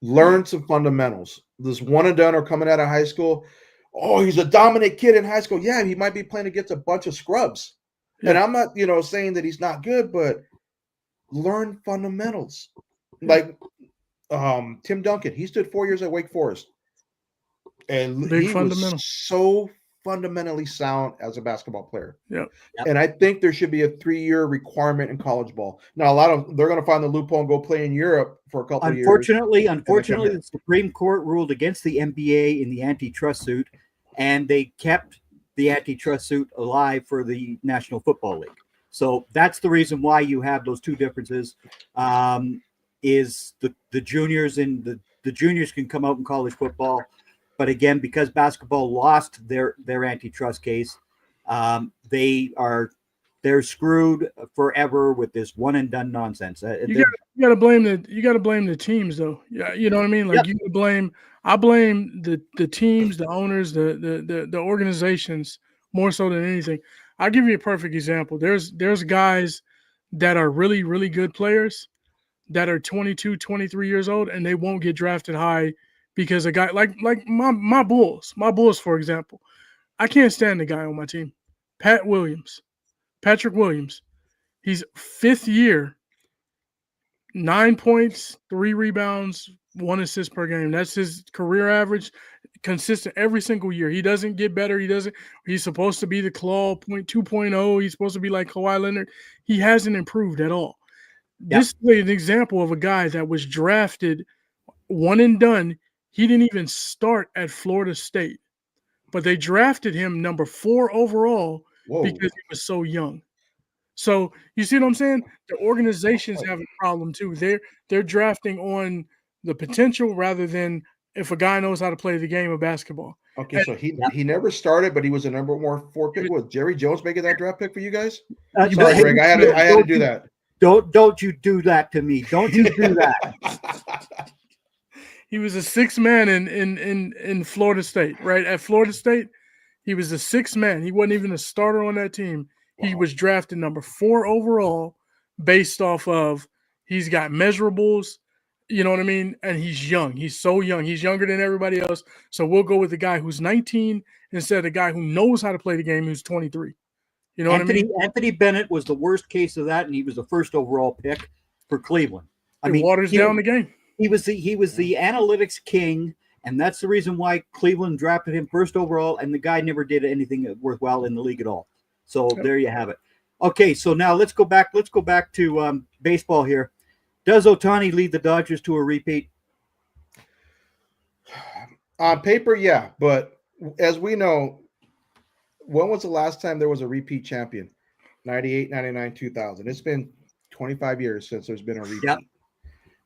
Learn some fundamentals. This one and done or coming out of high school. Oh, he's a dominant kid in high school. Yeah, he might be playing against a bunch of scrubs. Yeah. And I'm not, saying that he's not good, but learn fundamentals. Like Tim Duncan, he stood 4 years at Wake Forest. And he was so fundamentally sound as a basketball player. Yep. And I think there should be a 3-year requirement in college ball. Now, they're going to find the loophole and go play in Europe for a couple of years. Unfortunately, the Supreme Court ruled against the NBA in the antitrust suit, and they kept the antitrust suit alive for the National Football League. So that's the reason why you have those two differences. Is the juniors and the juniors can come out in college football, but again, because basketball lost their antitrust case, they're screwed forever with this one and done nonsense. You gotta blame the teams though. Yeah, you know what I mean. Like I blame the teams, the owners, the organizations more so than anything. I'll give you a perfect example. There's guys that are really, really good players that are 22, 23 years old, and they won't get drafted high because a guy like my Bulls, for example. I can't stand the guy on my team, Patrick Williams. He's 5th year, 9 points, 3 rebounds, 1 assist per game. That's his career average, consistent every single year. He doesn't get better. He's supposed to be the Claw 2.0. He's supposed to be like Kawhi Leonard. He hasn't improved at all. Yep. This is an example of a guy that was drafted one and done. He didn't even start at Florida State, but they drafted him number 4 overall because he was so young. So you see what I'm saying? The organizations have a problem too. They're drafting on the potential rather than if a guy knows how to play the game of basketball. Okay, so he never started, but he was a number 4 pick. Was Jerry Jones making that draft pick for you guys? Sorry, Greg, I had to do that. Don't you do that to me. Don't you do that. He was a 6th man in Florida State, right? At Florida State, he was a 6th man. He wasn't even a starter on that team. Wow. He was drafted number 4 overall based off of he's got measurables, you know what I mean? And he's young. He's so young. He's younger than everybody else. So we'll go with the guy who's 19 instead of the guy who knows how to play the game who's 23. You know what I mean? Anthony Bennett was the worst case of that, and he was the 1st overall pick for Cleveland. It waters down the game. He was the analytics king, and that's the reason why Cleveland drafted him 1st overall, and the guy never did anything worthwhile in the league at all. So there you have it. Okay, so now let's go back to baseball here. Does Ohtani lead the Dodgers to a repeat? On paper, yeah, but as we know, when was the last time there was a repeat champion? 98, 99, 2000. It's been 25 years since there's been a repeat. Yep.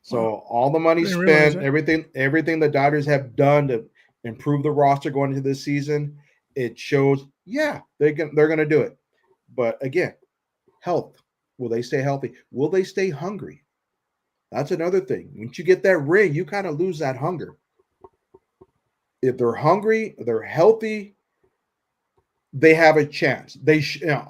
So all the money spent, everything the Dodgers have done to improve the roster going into this season, it shows, yeah, they're going to do it. But again, health. Will they stay healthy? Will they stay hungry? That's another thing. Once you get that ring, you kind of lose that hunger. If they're hungry, they're healthy, they have a chance.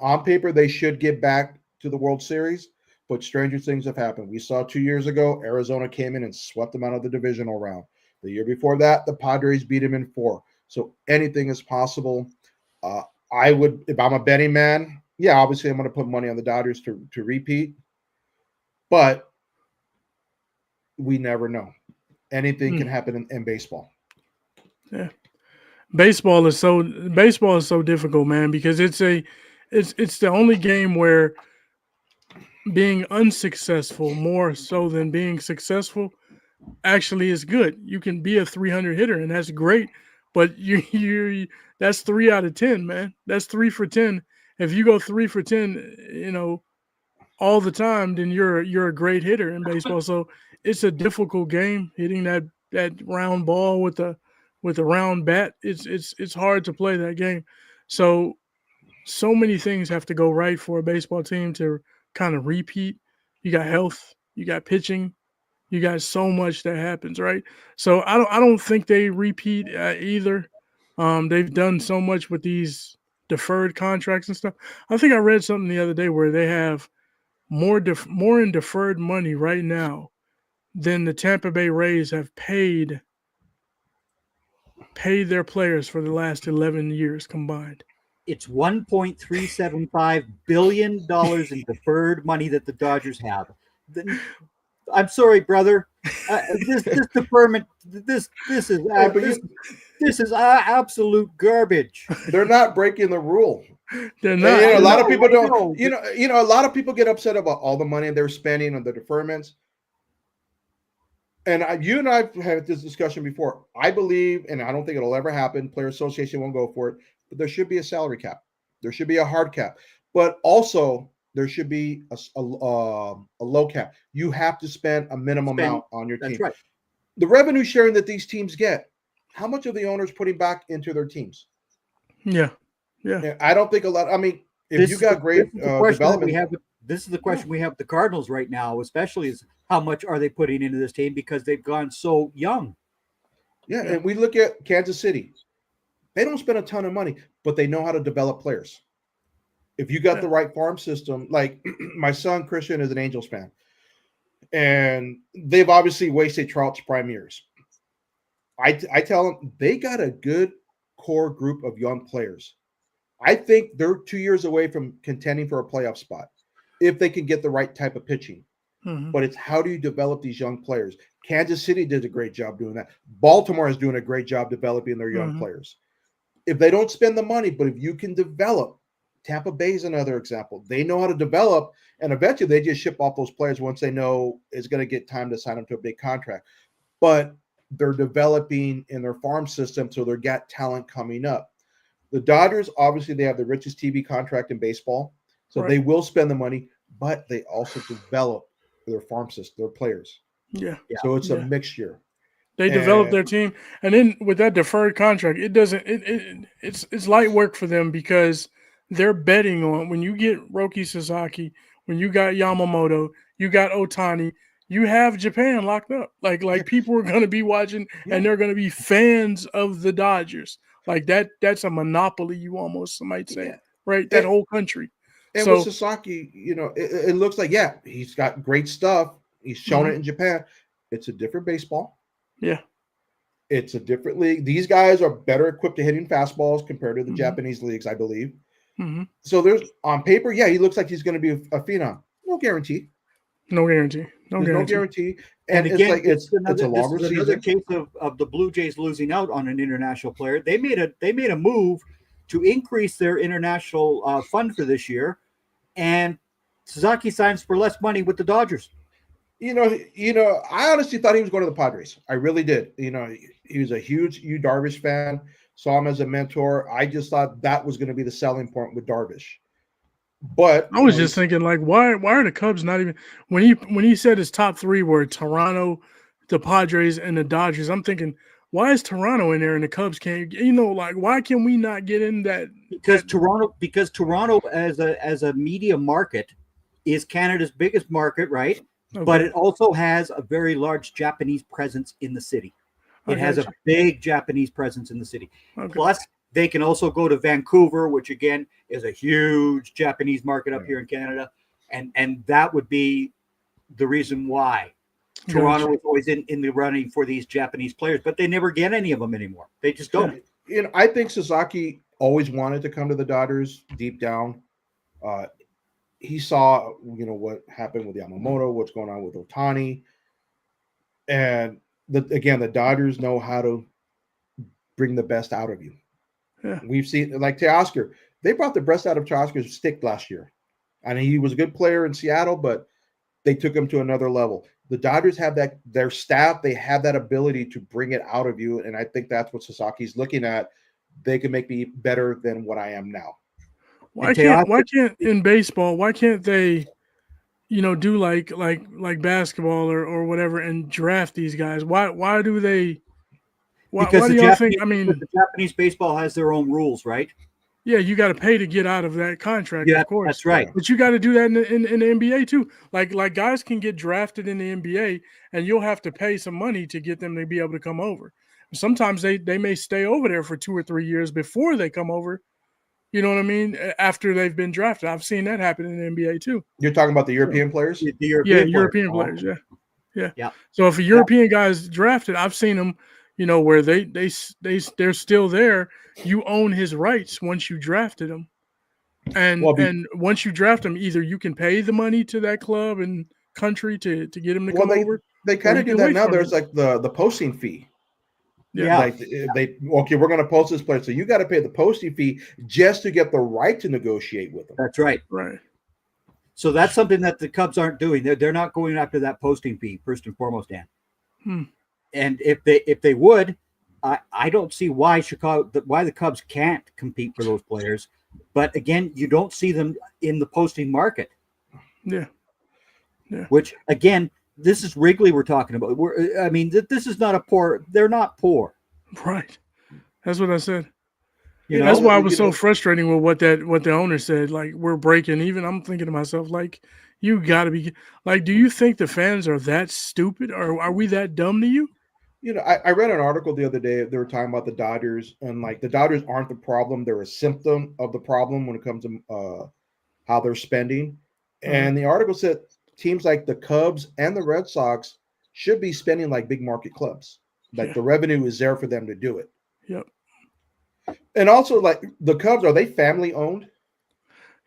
On paper, they should get back to the World Series, but stranger things have happened. We saw 2 years ago, Arizona came in and swept them out of the divisional round. The year before that, the Padres beat them in 4. So anything is possible. I would, if I'm a betting man, yeah, obviously I'm going to put money on the Dodgers to repeat, but we never know. Anything can happen in baseball. Yeah. Baseball is so difficult, man, because it's the only game where being unsuccessful more so than being successful actually is good. You can be a 300 hitter and that's great, but you that's 3 out of 10, man. That's 3 for 10. If you go 3 for 10, all the time, then you're a great hitter in baseball. So it's a difficult game hitting that round ball with a round bat. It's hard to play that game. So many things have to go right for a baseball team to kind of repeat. You got health, you got pitching, you got so much that happens, right? So I don't think they repeat either. They've done so much with these deferred contracts and stuff. I think I read something the other day where they have more in deferred money right now than the Tampa Bay Rays have paid their players for the last 11 years combined. It's $1.375 billion in deferred money that the Dodgers have. I'm sorry, brother. This deferment, this is absolute garbage. They're not breaking the rule. They're not. And, a lot of know, people I don't. know. A lot of people get upset about all the money they're spending on the deferments. And you and I have had this discussion before. I believe, and I don't think it'll ever happen. Player Association won't go for it, but there should be a salary cap. There should be a hard cap, but also there should be a low cap. You have to spend a minimum amount on your team. That's right. The revenue sharing that these teams get, how much are the owners putting back into their teams? Yeah. I don't think a lot. I mean, if you got great development, this is the question we have with the Cardinals right now, especially is how much are they putting into this team because they've gone so young. Yeah, and we look at Kansas City. They don't spend a ton of money, but they know how to develop players. If you got the right farm system, like my son Christian is an Angels fan, and they've obviously wasted Trout's prime years. I tell them they got a good core group of young players. I think they're 2 years away from contending for a playoff spot if they can get the right type of pitching. Mm-hmm. But it's how do you develop these young players? Kansas City did a great job doing that. Baltimore is doing a great job developing their young players. If they don't spend the money, but if you can develop, Tampa Bay is another example. They know how to develop, and eventually they just ship off those players once they know it's going to get time to sign them to a big contract. But they're developing in their farm system, so they've got talent coming up. The Dodgers, obviously, they have the richest TV contract in baseball, so they will spend the money, but they also develop their farm system, their players. Yeah. So it's a mixture. They develop their team, and then with that deferred contract, it's light work for them because they're betting on when you get Roki Sasaki, when you got Yamamoto, you got Ohtani, you have Japan locked up. Like people are going to be watching, and they're going to be fans of the Dodgers. Like that's a monopoly, you almost might say, right? That whole country. And with Sasaki, it looks like, he's got great stuff. He's shown it in Japan. It's a different baseball. Yeah. It's a different league. These guys are better equipped to hitting fastballs compared to the Japanese leagues, I believe. Mm-hmm. So there's on paper, he looks like he's going to be a phenom. No guarantee. No guarantee. No guarantee. And again, it's a longer season. Another case of the Blue Jays losing out on an international player. They made a move to increase their international fund for this year, and Sasaki signs for less money with the Dodgers. I honestly thought he was going to the Padres. I really did. He was a huge Yu Darvish fan. Saw him as a mentor. I just thought that was going to be the selling point with Darvish. But I was just thinking, like, why are the Cubs not even when he said his top three were Toronto, the Padres, and the Dodgers? I'm thinking, why is Toronto in there and the Cubs can't? Why can we not get in that? Because Toronto as a media market is Canada's biggest market, right? Okay. But it also has a very large Japanese presence in the city. It has a big Japanese presence in the city. Okay. Plus, they can also go to Vancouver, which again is a huge Japanese market up here in Canada, and that would be the reason why Toronto is always in the running for these Japanese players, but they never get any of them anymore. They just don't. I think Sasaki always wanted to come to the Dodgers deep down. He saw, what happened with Yamamoto, what's going on with Ohtani, and the Dodgers know how to bring the best out of you. Yeah. We've seen, like Teoscar, they brought the best out of Teoscar's stick last year. And he was a good player in Seattle, but they took him to another level. The Dodgers have that, their staff, they have that ability to bring it out of you. And I think that's what Sasaki's looking at. They can make me better than what I am now. Why can't in baseball, why can't they, do like basketball or whatever and draft these guys? Why do they? Why do y'all think? I mean, the Japanese baseball has their own rules, right? Yeah, you got to pay to get out of that contract. Yeah, of course, that's right. But you got to do that in the NBA too. Like guys can get drafted in the NBA, and you'll have to pay some money to get them to be able to come over. Sometimes they may stay over there for 2 or 3 years before they come over. You know what I mean? After they've been drafted, I've seen that happen in the NBA too. You're talking about the European players? The European players. Yeah. So if a European guy's drafted, I've seen them. Where they're still there. You own his rights once you drafted him, and once you draft him, either you can pay the money to that club and country to get him to come over, They kind Or of you do can that wait now. for There's him. like the posting fee. Yeah. Like okay, we're going to post this player, so you got to pay the posting fee just to get the right to negotiate with them. That's right. Right. So that's something that the Cubs aren't doing. They're not going after that posting fee first and foremost, Dan. And if they would, I don't see why the Cubs can't compete for those players. But again, you don't see them in the posting market. Yeah. Which again, this is Wrigley we're talking about. This is not a poor. They're not poor. Right. That's what I said. You know? That's why I was so frustrating with what the owner said. Like, we're breaking even. I'm thinking to myself, like, you got to be like, do you think the fans are that stupid, or are we that dumb to you? I read an article the other day. They were talking about the Dodgers, and like the Dodgers aren't the problem; they're a symptom of the problem when it comes to how they're spending. And the article said teams like the Cubs and the Red Sox should be spending like big market clubs. Like the revenue is there for them to do it. Yep. And also, like the Cubs, are they family owned?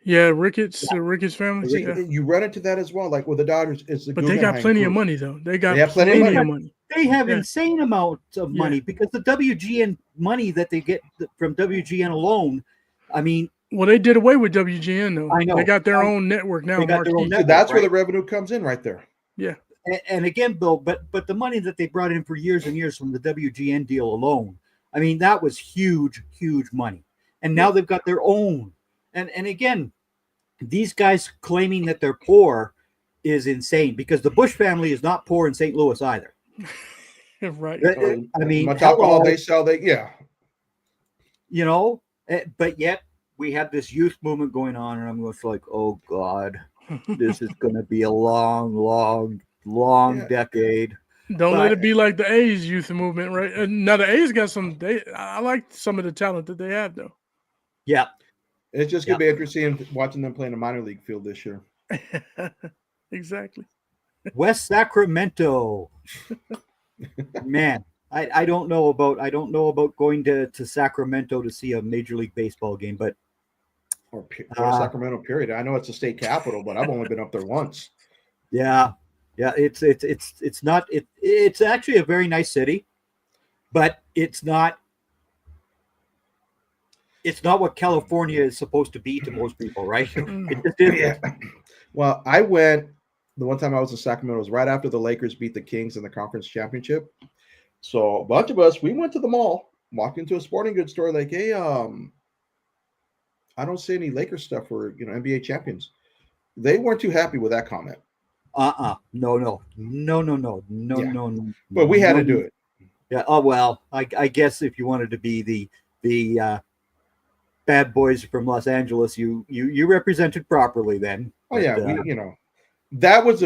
Yeah, Ricketts, the Ricketts family. Yeah. You run into that as well. Like with the Dodgers, it's the But they got plenty of money, though. They have plenty of money. They have insane amounts of money because the WGN money that they get from WGN alone. I mean, well, they did away with WGN though. I know they got their own network now. They got their own network, that's where the revenue comes in, right there. Yeah. And again, Bill, but the money that they brought in for years and years from the WGN deal alone, I mean, that was huge, huge money. And now they've got their own. And again, these guys claiming that they're poor is insane because the Bush family is not poor in St. Louis either. Right. I mean, they sell you know, but yet we have this youth movement going on, and I'm just like, oh God, this is going to be a long decade. Don't let it be like the A's youth movement, right? Now the A's got I like some of the talent that they have, though. Yeah, it's just gonna be interesting watching them play in a minor league field this year. Exactly. West Sacramento, man. I don't know about going to Sacramento to see a Major League Baseball game, but or Sacramento period. I know it's a state capital, but I've only been up there once. Yeah, it's not it's actually a very nice city, but it's not what California is supposed to be to most people, right? It just isn't. Yeah. Well, I went the one time I was in Sacramento was right after the Lakers beat the Kings in the conference championship. So a bunch of us, we went to the mall, walked into a sporting goods store, like, hey, I don't see any Lakers stuff for NBA champions. They weren't too happy with that comment. No. But we had to do it. Yeah. Oh well, I guess if you wanted to be the bad boys from Los Angeles, you represented properly then. Oh yeah, that was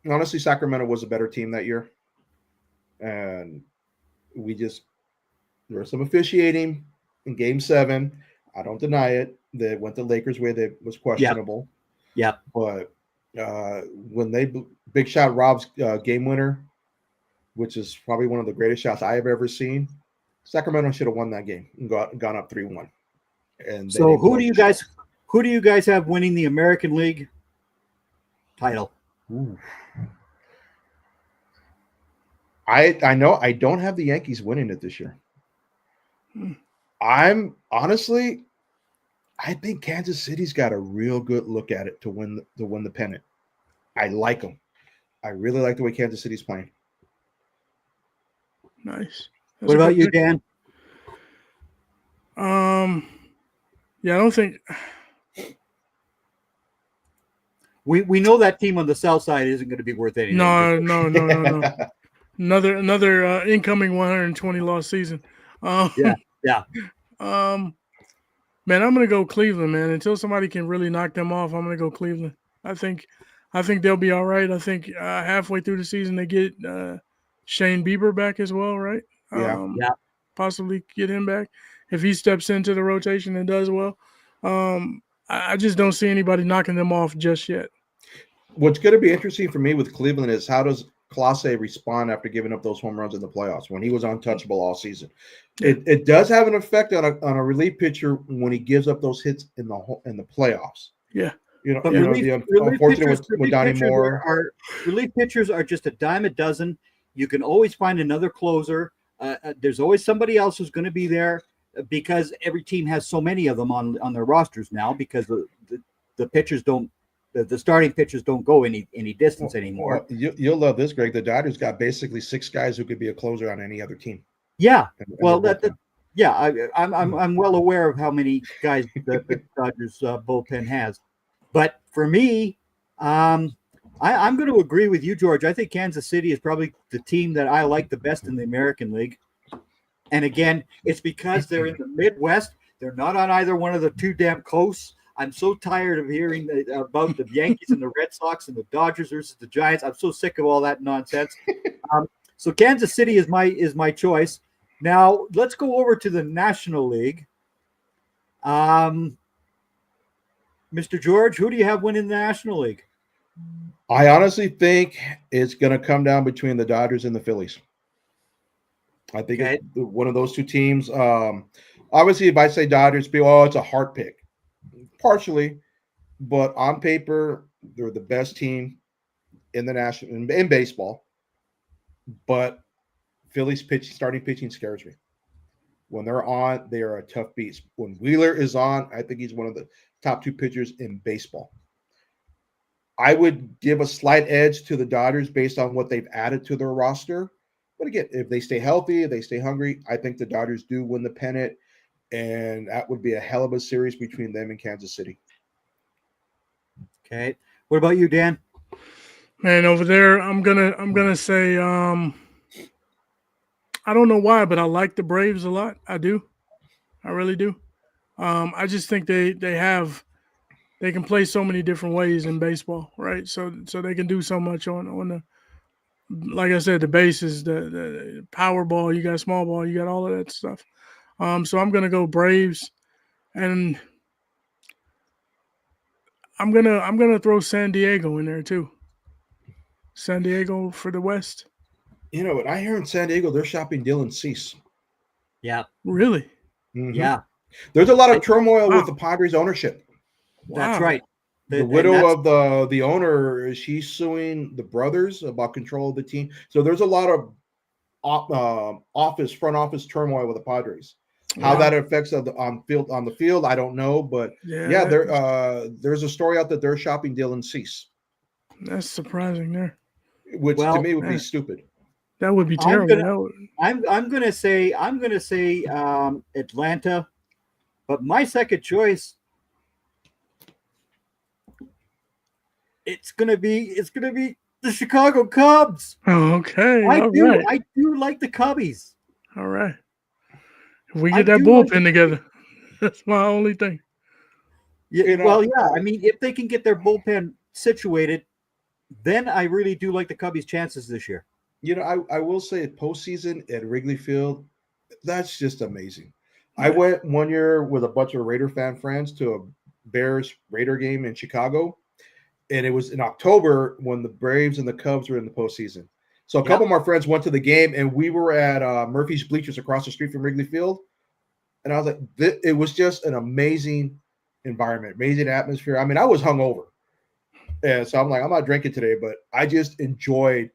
honestly Sacramento was a better team that year. And there was some officiating in Game 7. I don't deny it. They went the Lakers' way. That was questionable. Yeah. But when Big Shot Rob's game winner, which is probably one of the greatest shots I have ever seen, Sacramento should have won that game and gone up 3-1. And so who do you guys have winning the American League title? Ooh. I know I don't have the Yankees winning it this year. I'm honestly, I think Kansas City's got a real good look at it to win the pennant. I like them. I really like the way Kansas City's playing. Nice. What about you, Dan? Yeah, I don't think we know that team on the south side isn't going to be worth anything. No. Another incoming 120 loss season. Yeah. Man, I'm gonna go Cleveland, man. Until somebody can really knock them off, I'm gonna go Cleveland. I think they'll be all right. I think halfway through the season they get Shane Bieber back as well, right? Yeah. Possibly get him back if he steps into the rotation and does well. I just don't see anybody knocking them off just yet. What's going to be interesting for me with Cleveland is how does Clase respond after giving up those home runs in the playoffs when he was untouchable all season. It does have an effect on a relief pitcher when he gives up those hits in the playoffs. Yeah. But unfortunate with Donnie Moore. Relief pitchers are just a dime a dozen. You can always find another closer. There's always somebody else who's going to be there because every team has so many of them on their rosters now because the pitchers don't. The starting pitchers don't go any distance anymore. You'll love this, Greg. The Dodgers got basically 6 guys who could be a closer on any other team. Yeah, I'm well aware of how many guys the Dodgers bullpen has, but for me, I'm going to agree with you, George. I think Kansas City is probably the team that I like the best in the American League, and again, it's because they're in the Midwest. They're not on either one of the 2 damn coasts. I'm so tired of hearing about the Yankees and the Red Sox and the Dodgers versus the Giants. I'm so sick of all that nonsense. So Kansas City is my choice. Now let's go over to the National League. Mr. George, who do you have winning the National League? I honestly think it's going to come down between the Dodgers and the Phillies. I think it's one of those 2 teams. Obviously, if I say Dodgers, it's a heart pick. Partially, but on paper, they're the best team in the national in baseball. But Phillies starting pitching scares me. When they're on, they are a tough beast. When Wheeler is on, I think he's one of the top 2 pitchers in baseball. I would give a slight edge to the Dodgers based on what they've added to their roster. But again, if they stay healthy, if they stay hungry, I think the Dodgers do win the pennant. And that would be a hell of a series between them and Kansas City. Okay. What about you, Dan? Man, over there, I'm gonna say I don't know why, but I like the Braves a lot. I do. I really do. I just think they can play so many different ways in baseball, right? So they can do so much on the, like I said, the bases, the power ball, you got small ball, you got all of that stuff. So I'm gonna go Braves, and I'm gonna throw San Diego in there too. San Diego for the West. You know what? I hear in San Diego they're shopping Dylan Cease. Yeah. Really? Mm-hmm. Yeah. There's a lot of turmoil with the Padres ownership. That's right. The widow of the owner, she's suing the brothers about control of the team. So there's a lot of front office turmoil with the Padres. How that affects on the field, I don't know, but there's a story out that they're shopping Dylan Cease. That's surprising there. Which to me would be stupid. That would be terrible. I'm gonna say Atlanta, but my second choice it's gonna be the Chicago Cubs. Oh, okay. I do like the Cubbies. All right. If we get that bullpen together, that's my only thing. Yeah, well, yeah. I mean, if they can get their bullpen situated, then I really do like the Cubbies' chances this year. You know, I will say postseason at Wrigley Field, that's just amazing. Yeah. I went one year with a bunch of Raider fan friends to a Bears-Raider game in Chicago, and it was in October when the Braves and the Cubs were in the postseason. So a couple of my friends went to the game, and we were at Murphy's Bleachers across the street from Wrigley Field. And I was like, it was just an amazing environment, amazing atmosphere. I mean, I was hungover. And so I'm like, I'm not drinking today, but I just enjoyed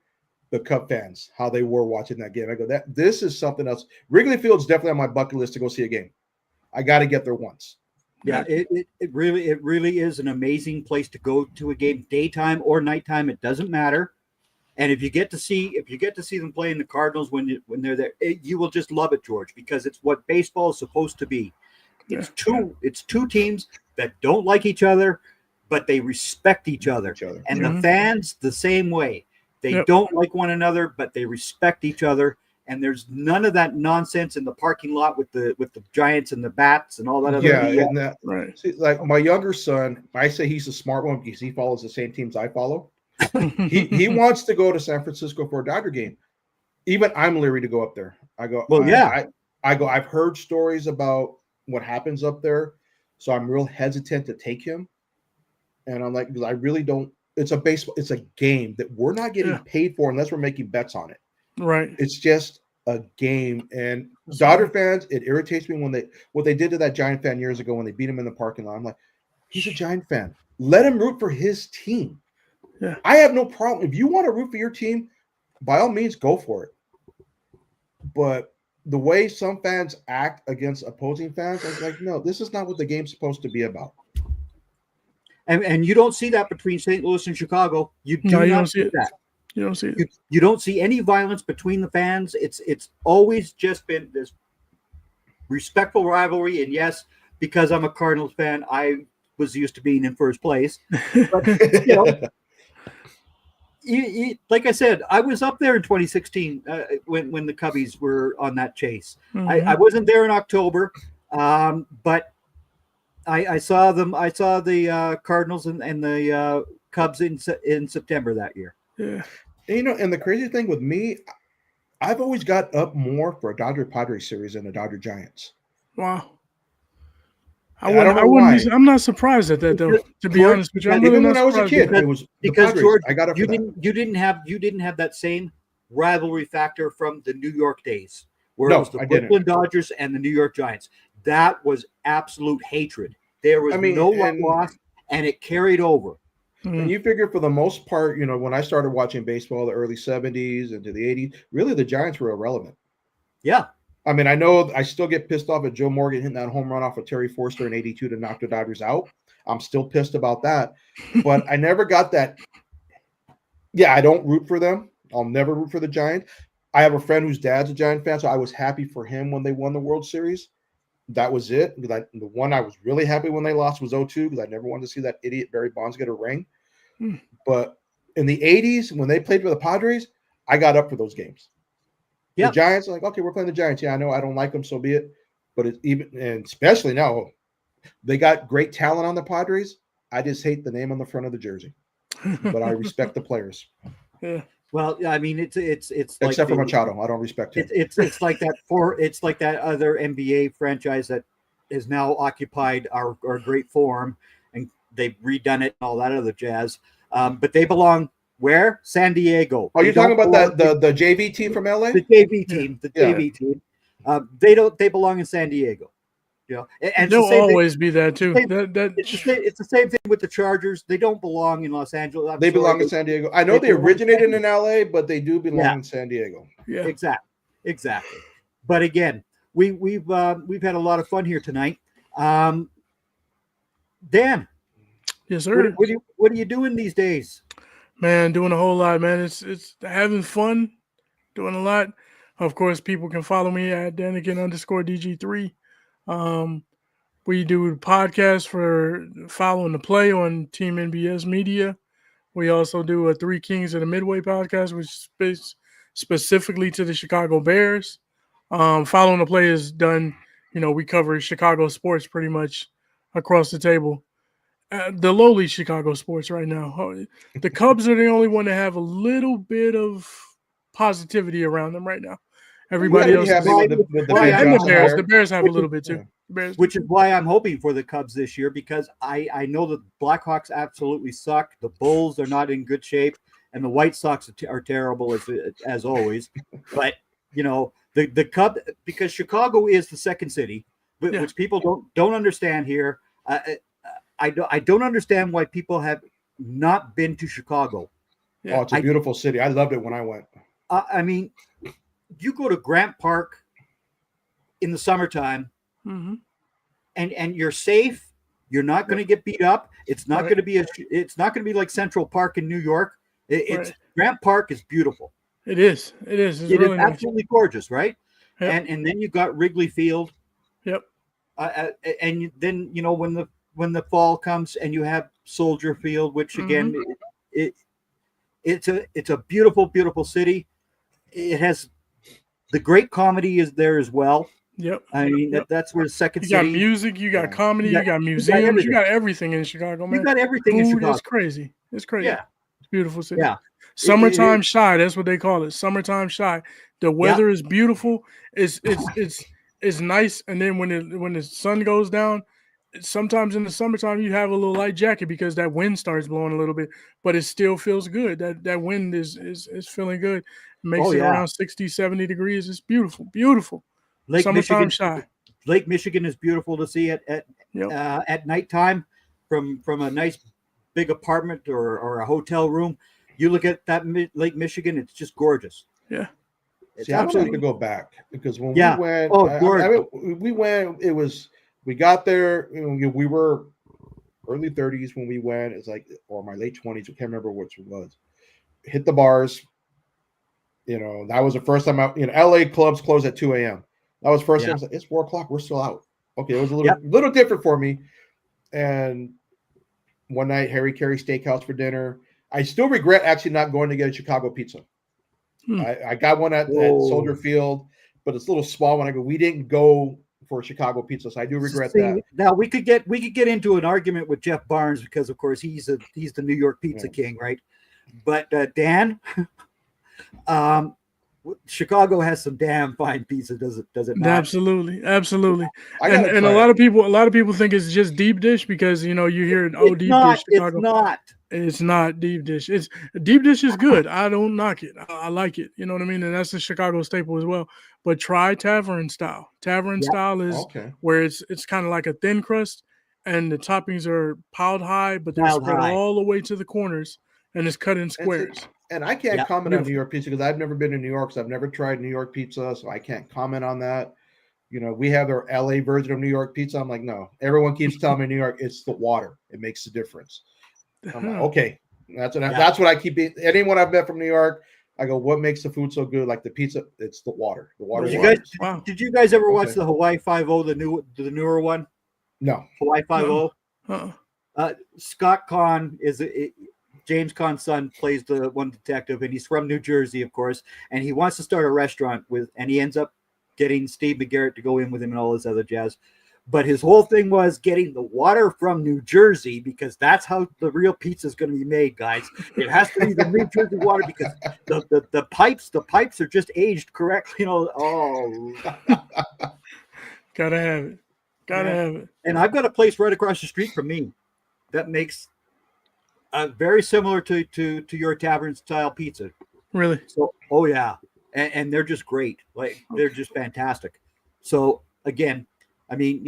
the Cub fans, how they were watching that game. I go, this is something else. Wrigley Field's definitely on my bucket list to go see a game. I got to get there once. Yeah, it really is an amazing place to go to a game, daytime or nighttime. It doesn't matter. And if you get to see them playing the Cardinals when they're there, you will just love it, George, because it's what baseball is supposed to be. It's two teams that don't like each other, but they respect each other. And the fans the same way. They don't like one another, but they respect each other. And there's none of that nonsense in the parking lot with the Giants and the bats and all that other BS. Right. See, like my younger son, I say he's a smart one because he follows the same teams I follow. he wants to go to San Francisco for a Dodger game. Even I'm leery to go up there. I go, well, I've heard stories about what happens up there, so I'm real hesitant to take him. And I'm like, because I really don't. It's a game that we're not getting paid for unless we're making bets on it. Right. It's just a game. And Dodger fans, it irritates me when what they did to that Giant fan years ago when they beat him in the parking lot. I'm like, He's a Giant fan. Let him root for his team. Yeah. I have no problem. If you want to root for your team, by all means, go for it. But the way some fans act against opposing fans, I was like, no, this is not what the game's supposed to be about. And you don't see that between St. Louis and Chicago. You don't see that. You don't see it. You don't see any violence between the fans. It's always just been this respectful rivalry. And yes, because I'm a Cardinals fan, I was used to being in first place. But, like I said, I was up there in 2016 when the Cubbies were on that chase. Mm-hmm. I wasn't there in October, but I saw them. I saw the Cardinals and the Cubs in September that year. Yeah, and the crazy thing with me, I've always got up more for a Dodger Padres series than a Dodger Giants. Wow. I'm not surprised at that though. To be honest with you, even when I was a kid, it was because Padres. George, I got up. You didn't have that same rivalry factor from the New York days, where it was the Brooklyn Dodgers and the New York Giants. That was absolute hatred. There was no love lost, and it carried over. And you figure for the most part, when I started watching baseball, the early 70s into the 80s, really the Giants were irrelevant. Yeah. I mean, I know I still get pissed off at Joe Morgan hitting that home run off of Terry Forster in 82 to knock the Dodgers out. I'm still pissed about that. But I never got that. Yeah, I don't root for them. I'll never root for the Giants. I have a friend whose dad's a Giant fan, so I was happy for him when they won the World Series. That was it. Because the one I was really happy when they lost was 02 because I never wanted to see that idiot Barry Bonds get a ring. But in the 80s, when they played for the Padres, I got up for those games. The Giants, like, okay, we're playing the Giants. Yeah, I know I don't like them, so be it. But it's even, and especially now, they got great talent on the Padres. I just hate the name on the front of the jersey. But I respect the players. Yeah. Well, I mean, it's except for Machado, I don't respect him. It's like that other NBA franchise that has now occupied our great forum, and they've redone it and all that other jazz. But they belong where? San Diego. Oh, you're talking about the JV team from LA? The JV team. JV team. They belong in San Diego. And they'll always be that too. It's the same thing with the Chargers. They don't belong in Los Angeles. They belong in San Diego. I know they originated in LA, but they do belong in San Diego. Yeah, exactly. But again, we've had a lot of fun here tonight. Dan, yes, sir. What are you doing these days? Man, doing a whole lot, man. It's having fun, doing a lot. Of course, people can follow me at Danikin_DG3. We do podcasts for Following the Play on Team NBS Media. We also do a Three Kings of the Midway podcast, which speaks specifically to the Chicago Bears. Following the Play is done, we cover Chicago sports pretty much across the table. The lowly Chicago sports right now. The Cubs are the only one that have a little bit of positivity around them right now. Everybody else is the Bears have a little bit too. Which is why I'm hoping for the Cubs this year, because I know the Blackhawks absolutely suck. The Bulls are not in good shape, and the White Sox are terrible as always. But the Cubs, because Chicago is the second city, which people don't understand here. I don't understand why people have not been to Chicago. Oh, it's a beautiful city. I loved it when I went. I mean, you go to Grant Park in the summertime, and you're safe. You're not going to get beat up. It's not going to be it's not going to be like Central Park in New York. Grant Park is beautiful. It is. It's really nice. Absolutely gorgeous, right? Yep. And then you got Wrigley Field. Yep. And then when the fall comes and you have Soldier Field, which again, it's a beautiful, beautiful city. It has the great comedy is there as well. Yep. I mean, that's where the second city. You got music, you got comedy, you got museums, you got everything in Chicago, man. You got everything in Chicago. It's crazy. It's crazy. Yeah. It's a beautiful city. Yeah. Summertime shy. That's what they call it. Summertime shy. The weather is beautiful. It's nice. And then when the sun goes down, sometimes in the summertime you have a little light jacket because that wind starts blowing a little bit, but it still feels good. That wind is feeling good. It makes it around 60, 70 degrees. It's beautiful. Beautiful. Lake Summertime shy. Lake Michigan is beautiful to see at nighttime. from a nice big apartment or a hotel room, you look at that Lake Michigan, it's just gorgeous. Yeah. It's See, I would like to absolutely go back because when Yeah. we went, Oh, I gorgeous. mean, we went. It was we got there. We were early 30s when we went. It's like or my late 20s. I can't remember which it was. Hit the bars. That was the first time out. LA clubs close at 2 a.m. That was first time. I was like, it's 4 o'clock. We're still out. Okay, it was a little different for me. And one night, Harry Carey Steakhouse for dinner. I still regret actually not going to get a Chicago pizza. I got one at Soldier Field, but it's a little small one. We didn't go for Chicago pizza, so I do regret that. Now we could get into an argument with Jeff Barnes because, of course, he's the New York pizza king, right? But Dan, Chicago has some damn fine pizza, does it not? Absolutely. And a lot of people think it's just deep dish because you hear deep dish Chicago. It's not. It's not deep dish. It's deep dish is good. I don't knock it. I like it. You know what I mean? And that's a Chicago staple as well. But try tavern style. Tavern style is where it's kind of like a thin crust and the toppings are piled high, but they're spread all the way to the corners and it's cut in squares. And I can't comment on New York pizza because I've never been to New York, so I've never tried New York pizza, so I can't comment on that. We have their LA version of New York pizza. I'm like, no. Everyone keeps telling me New York, it's the water. It makes the difference. I'm like, okay. That's what I keep eating. Anyone I've met from New York, I go, what makes the food so good? Like the pizza, it's the water. The water. Did you guys ever watch the Hawaii 5-0, the newer one? No. Hawaii 5-0. Scott Conn James Caan's son plays the one detective, and he's from New Jersey, of course, and he wants to start a restaurant and he ends up getting Steve McGarrett to go in with him and all this other jazz. But his whole thing was getting the water from New Jersey because that's how the real pizza is going to be made, guys. It has to be the New Jersey water because the pipes are just aged correctly. Gotta have it. Have it. And I've got a place right across the street from me that makes very similar to your tavern style pizza. Really? So, and they're just great. Like they're just fantastic. So again, I mean,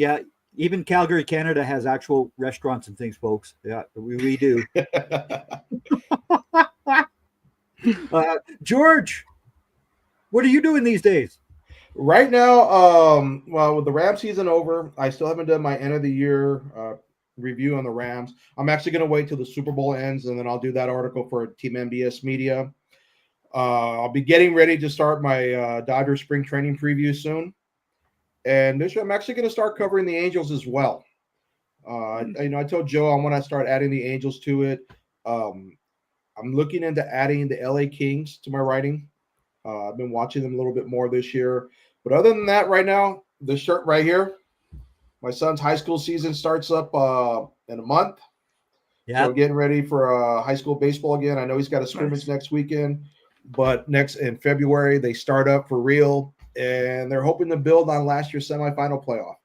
even Calgary, Canada has actual restaurants and things, folks. Yeah, we do. George, what are you doing these days? Right now, with the Rams season over, I still haven't done my end of the year review on the Rams. I'm actually going to wait till the Super Bowl ends, and then I'll do that article for Team NBS Media. I'll be getting ready to start my Dodgers spring training preview soon. And this year, I'm actually going to start covering the Angels as well. I told Joe I want to start adding the Angels to it. I'm looking into adding the LA Kings to my writing. I've been watching them a little bit more this year. But other than that, right now, this shirt right here, my son's high school season starts up in a month. Yeah. So getting ready for high school baseball again. I know he's got a scrimmage next weekend, but in February, they start up for real. And they're hoping to build on last year's semifinal playoff.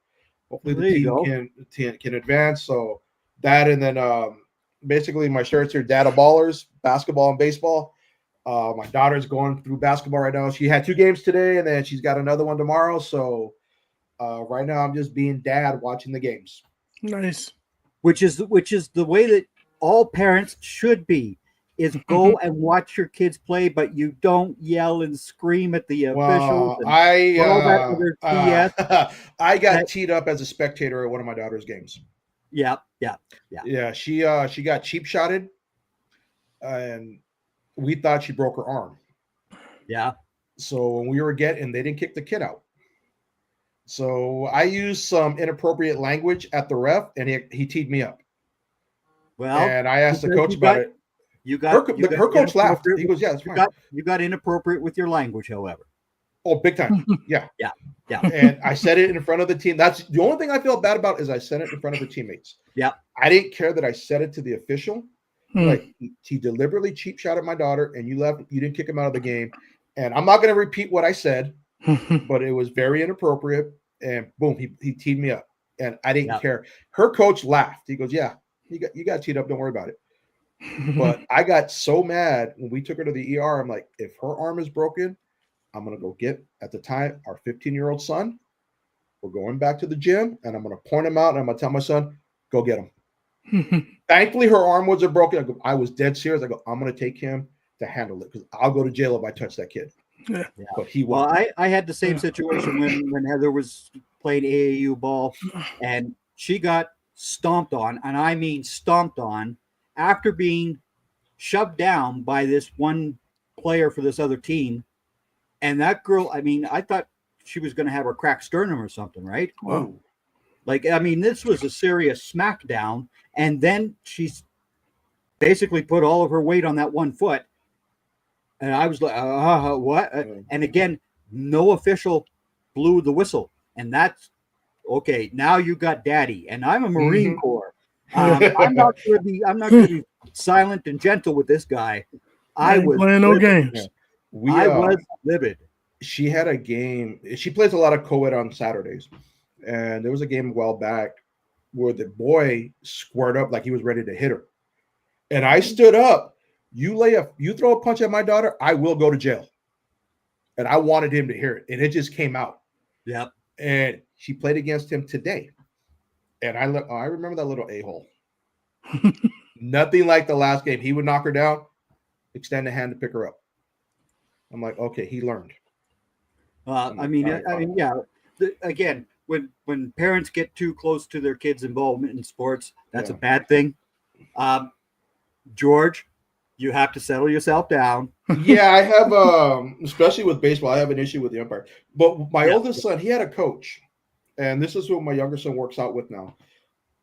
Hopefully the team can advance. So that, and then basically my shirts are Data Ballers, basketball and baseball. My daughter's going through basketball right now. She had 2 games today, and then she's got another one tomorrow. So right now I'm just being dad watching the games. Nice. Which is the way that all parents should be. Is go and watch your kids play, but you don't yell and scream at the officials. I got teed up as a spectator at one of my daughter's games. Yeah. She got cheap shotted, and we thought she broke her arm. Yeah. So when we were they didn't kick the kid out. So I used some inappropriate language at the ref, and he teed me up. Well, and I asked the coach about it. Her coach laughed. He goes, "Yeah, that's fine." You got inappropriate with your language, however. Oh, big time. Yeah. Yeah. And I said it in front of the team. That's the only thing I feel bad about is I said it in front of her teammates. Yeah. I didn't care that I said it to the official. Like he deliberately cheap shot at my daughter, and you didn't kick him out of the game. And I'm not going to repeat what I said, but it was very inappropriate. And boom, he teed me up, and I didn't care. Her coach laughed. He goes, "Yeah, you got teed up. Don't worry about it." But I got so mad when we took her to the ER. I'm like, if her arm is broken, I'm going to go get, at the time, our 15-year-old son. We're going back to the gym, and I'm going to point him out, and I'm going to tell my son, go get him. Thankfully, her arm wasn't broken. I was dead serious. I go, I'm going to take him to handle it because I'll go to jail if I touch that kid. Yeah. But he Well, won't. I had the same situation when Heather was playing AAU ball, and she got stomped on, and I mean stomped on, after being shoved down by this one player for this other team. And that girl, I mean, I thought she was going to have her cracked sternum or something, right? Oh, Like, I mean, this was a serious smackdown. And then she's basically put all of her weight on that one foot. And I was like, what? And again, no official blew the whistle. And that's okay. Now you got daddy. And I'm a Marine Corps. I'm not going to be silent and gentle with this guy. I was playing no livid. games. I was livid. She had a game. She plays a lot of co-ed on Saturdays. And there was a game a while back where the boy squared up like he was ready to hit her. And I stood up. You throw a punch at my daughter, I will go to jail. And I wanted him to hear it. And it just came out. Yep. And she played against him today. And I remember that little a-hole. Nothing like the last game. He would knock her down, extend a hand to pick her up. I'm like, okay, he learned. Yeah. Again, when parents get too close to their kids' involvement in sports, that's a bad thing. George, you have to settle yourself down. Yeah, I have, especially with baseball, I have an issue with the umpire. But my oldest son, he had a coach, and this is what my younger son works out with now.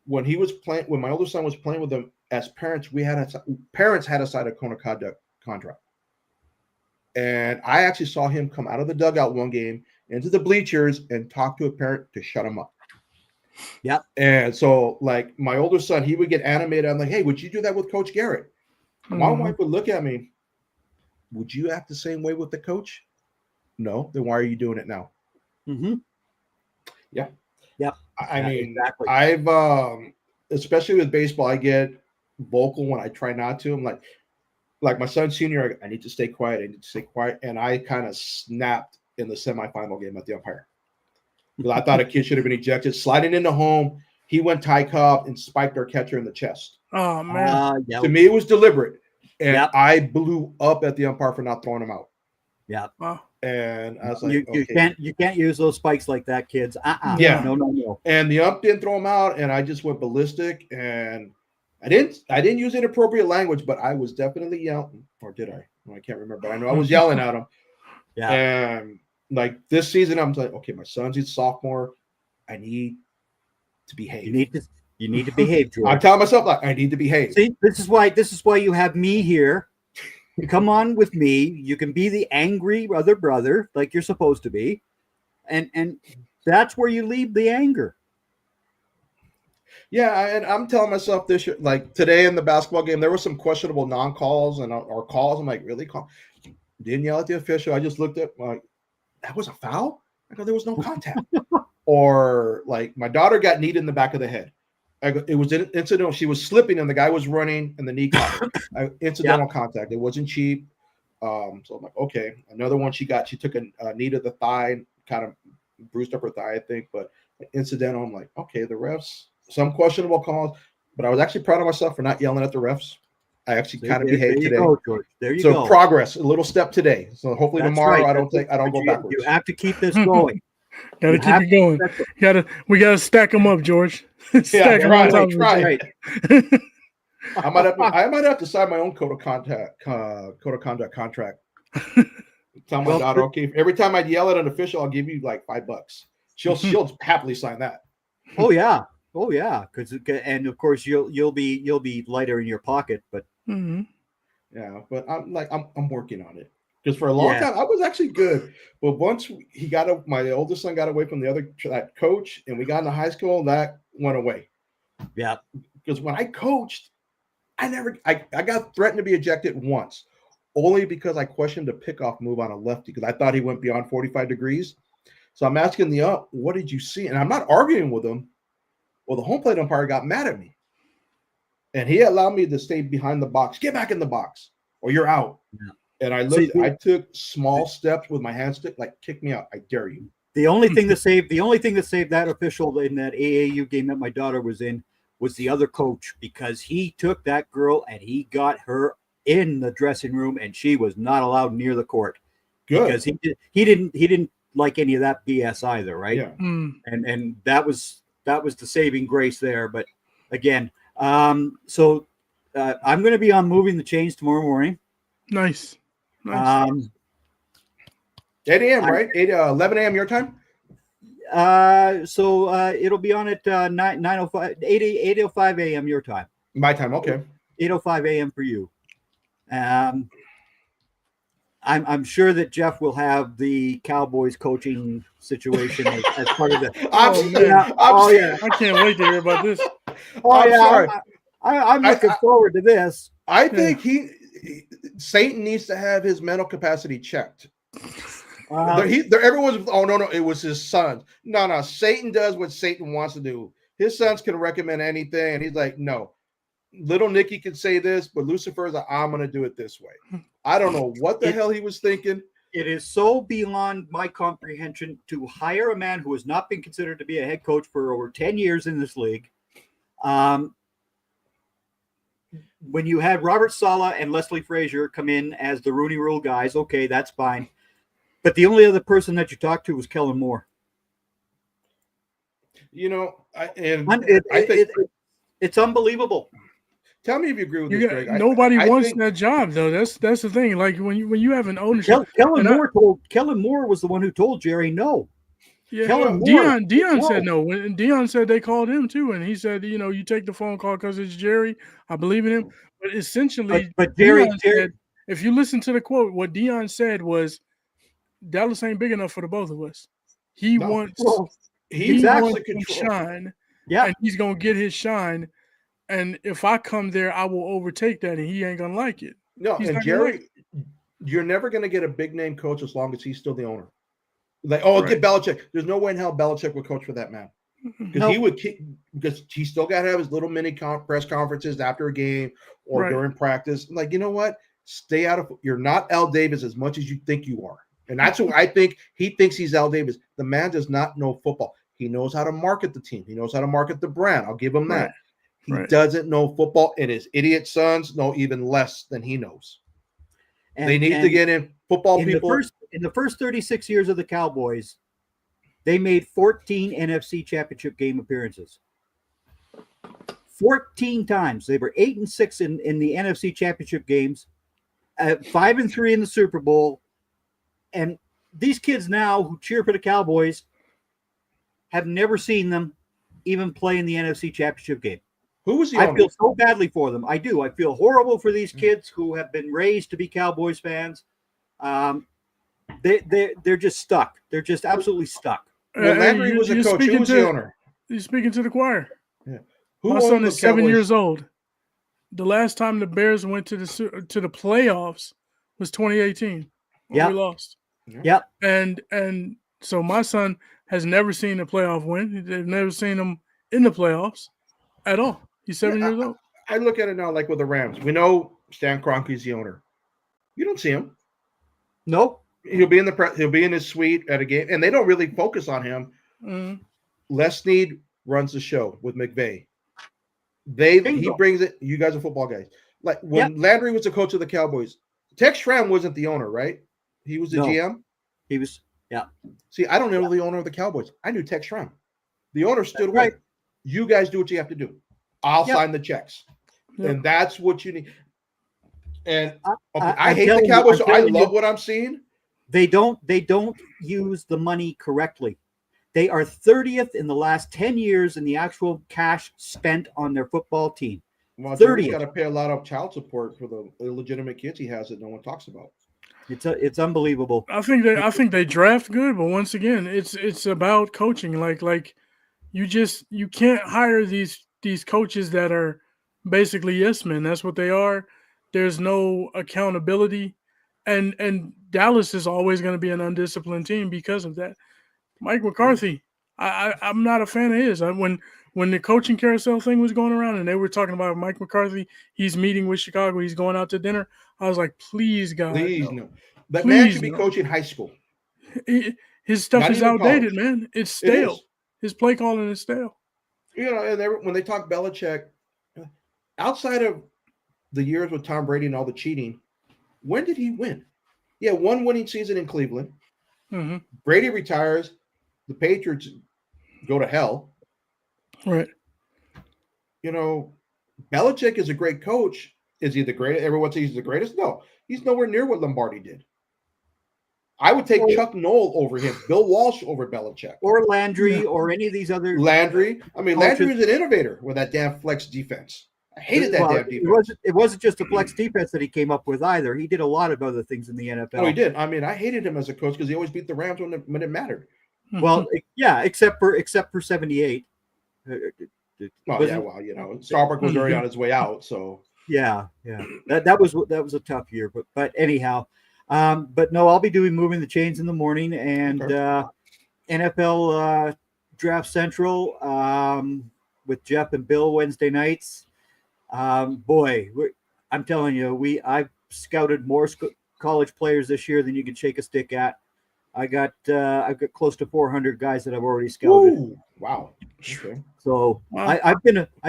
When my older son was playing with them, as parents, parents had to sign a code of conduct contract. And I actually saw him come out of the dugout one game into the bleachers and talk to a parent to shut him up. Yeah. And so, like, my older son, he would get animated. I'm like, hey, would you do that with Coach Garrett? My wife would look at me. Would you act the same way with the coach? No. Then why are you doing it now? Mm-hmm. Yeah. Yep. I mean, exactly. I've, especially with baseball, I get vocal when I try not to. I'm like my son's senior, I need to stay quiet. And I kind of snapped in the semifinal game at the umpire. Because I thought a kid should have been ejected. Sliding into home, he went tie cup and spiked our catcher in the chest. Oh, man. To me, it was deliberate. And Yep. I blew up at the umpire for not throwing him out. Yeah. Wow. And I was like, you can't use those spikes like that, kids. Yeah. No. And the ump didn't throw him out, and I just went ballistic. And I didn't use inappropriate language, but I was definitely yelling. Or did I? No, I can't remember. But I know I was yelling at him. Yeah. And like this season, I'm like, okay, my son's a sophomore. I need to behave. You need to behave, George. I'm telling myself, like, I need to behave. See, this is why you have me here. You come on with me. You can be the angry other brother, like you're supposed to be, and that's where you leave the anger. Yeah, and I'm telling myself this year, like today in the basketball game, there were some questionable non-calls or calls. I'm like, really? Didn't yell at the official. I just looked at like, that was a foul? I go, there was no contact. Or like my daughter got kneed in the back of the head. It was an incidental. She was slipping and the guy was running and the knee caught her. Incidental contact. It wasn't cheap. So I'm like, okay. Another one she took a knee to the thigh and kind of bruised up her thigh, I think. But incidental, I'm like, okay, the refs, some questionable calls. But I was actually proud of myself for not yelling at the refs. I actually kind of behaved today. Go, George. There you go. So progress, a little step today. So hopefully tomorrow I don't go backwards. You have to keep this going. Gotta keep it going. We gotta stack them up, George. Stack them right. I might have to sign my own code of conduct contract. Tell my daughter, okay, every time I yell at an official, I'll give you like $5. She'll happily sign that. Oh yeah. And of course you'll be lighter in your pocket, but yeah, but I'm working on it. Because for a long time, I was actually good. But once my oldest son got away from that coach, and we got into high school, that went away. Yeah. Because when I coached, I got threatened to be ejected once, only because I questioned a pickoff move on a lefty because I thought he went beyond 45 degrees. So I'm asking the ump, what did you see? And I'm not arguing with him. Well, the home plate umpire got mad at me. And he allowed me to stay behind the box. Get back in the box, or you're out. Yeah. And I took small steps with my hand stick, like kick me out. I dare you. The only thing that saved that official in that AAU game that my daughter was in was the other coach, because he took that girl and he got her in the dressing room, and she was not allowed near the court. Good. Because he didn't like any of that BS either, right? Yeah. And that was the saving grace there. But again, so I'm going to be on Moving the Chains tomorrow morning. Nice. 8 a.m., right? 11 a.m. your time? So it'll be on at 8:05 a.m. your time. My time, okay. 8:05 a.m. for you. I'm sure that Jeff will have the Cowboys coaching situation as part of the. I can't wait to hear about this. Sorry. I'm looking forward to this. I think Satan needs to have his mental capacity checked. Everyone's, oh no, it was his son. No, Satan does what Satan wants to do. His sons can recommend anything, and he's like, no. Little Nicky could say this, but Lucifer's like, I'm going to do it this way. I don't know what the hell he was thinking. It is so beyond my comprehension to hire a man who has not been considered to be a head coach for over 10 years in this league. When you had Robert Saleh and Leslie Frazier come in as the Rooney Rule guys, okay, that's fine. But the only other person that you talked to was Kellen Moore. You know, I think it's unbelievable. Tell me if you agree with this, Greg. Nobody wants that job, though. That's the thing. Like when you have an ownership, Kellen Moore was the one who told Jerry no. Yeah, Deion said no. When Deion said they called him too, and he said, you take the phone call because it's Jerry. I believe in him. But essentially, but Jerry said, if you listen to the quote, what Deion said was, Dallas ain't big enough for the both of us. He wants to shine. Yeah, and he's gonna get his shine. And if I come there, I will overtake that, and he ain't gonna like it. No, and Jerry, you're never gonna get a big name coach as long as he's still the owner. Like, get Belichick. There's no way in hell Belichick would coach for that man, because he still got to have his little mini press conferences after a game or during practice. Like, you know what? Stay out of. You're not Al Davis as much as you think you are, and that's who I think he thinks he's Al Davis. The man does not know football. He knows how to market the team. He knows how to market the brand. I'll give him that. He doesn't know football, and his idiot sons know even less than he knows. And they need to get in football people. In the first 36 years of the Cowboys, they made 14 NFC Championship game appearances. 14 times. They were 8-6 in the NFC Championship games, 5-3 in the Super Bowl. And these kids now who cheer for the Cowboys have never seen them even play in the NFC Championship game. Who was the I feel so badly for them. I do. I feel horrible for these kids who have been raised to be Cowboys fans. They're just stuck. They're just absolutely stuck. When Landry was a coach, who was the owner? You're speaking to the choir. Yeah. My son is 7 years old. The last time the Bears went to the playoffs was 2018. Yeah, we lost. Yeah, and so my son has never seen a playoff win. They've never seen him in the playoffs at all. He's 7 years old. I look at it now like with the Rams. We know Stan Kroenke's the owner. You don't see him. Nope. He'll be in his suite at a game, and they don't really focus on him. Mm-hmm. Les Snead runs the show with McVay. He brings it. You guys are football guys. Like when Landry was the coach of the Cowboys, Tex Schramm wasn't the owner, right? He was the GM. He was. Yeah. See, I don't know the owner of the Cowboys. I knew Tex Schramm. The owner stood away. Right. You guys do what you have to do. I'll sign the checks, and that's what you need. And I hate the Cowboys, so I love what I'm seeing. They don't use the money correctly. They are 30th in the last 10 years in the actual cash spent on their football team. Well, Jerry's got to pay a lot of child support for the illegitimate kids he has that no one talks about. It's unbelievable. I think they draft good, but once again, it's about coaching. Like you can't hire these coaches that are basically yes men. That's what they are. There's no accountability, and Dallas is always going to be an undisciplined team because of that. Mike McCarthy, I'm not a fan of his. When the coaching carousel thing was going around and they were talking about Mike McCarthy, he's meeting with Chicago, he's going out to dinner. I was like, please, God, no. That man should be coaching high school. His stuff is outdated, man. It's stale. His play calling is stale. And when they talk Belichick, outside of the years with Tom Brady and all the cheating, when did he win? Yeah, one winning season in Cleveland. Mm-hmm. Brady retires. The Patriots go to hell. Right. Belichick is a great coach. Is he the greatest? Everyone says he's the greatest. No, he's nowhere near what Lombardi did. I would take Chuck Noll over him, Bill Walsh over Belichick, or Landry, or any of these other Landry. I mean, coaches. Landry was an innovator with that damn flex defense. I hated that damn defense. It wasn't just a flex defense that he came up with either. He did a lot of other things in the NFL. Oh, he did. I mean, I hated him as a coach because he always beat the Rams when it mattered. Well, yeah, except for 78. Starbuck was already on his way out, so yeah. That was a tough year, but anyhow, but no, I'll be moving the chains in the morning and NFL Draft Central with Jeff and Bill Wednesday nights. Boy, I'm telling you, I've scouted more college players this year than you can shake a stick at. I've got close to 400 guys that I've already scouted. Ooh, wow. Okay. So wow. I've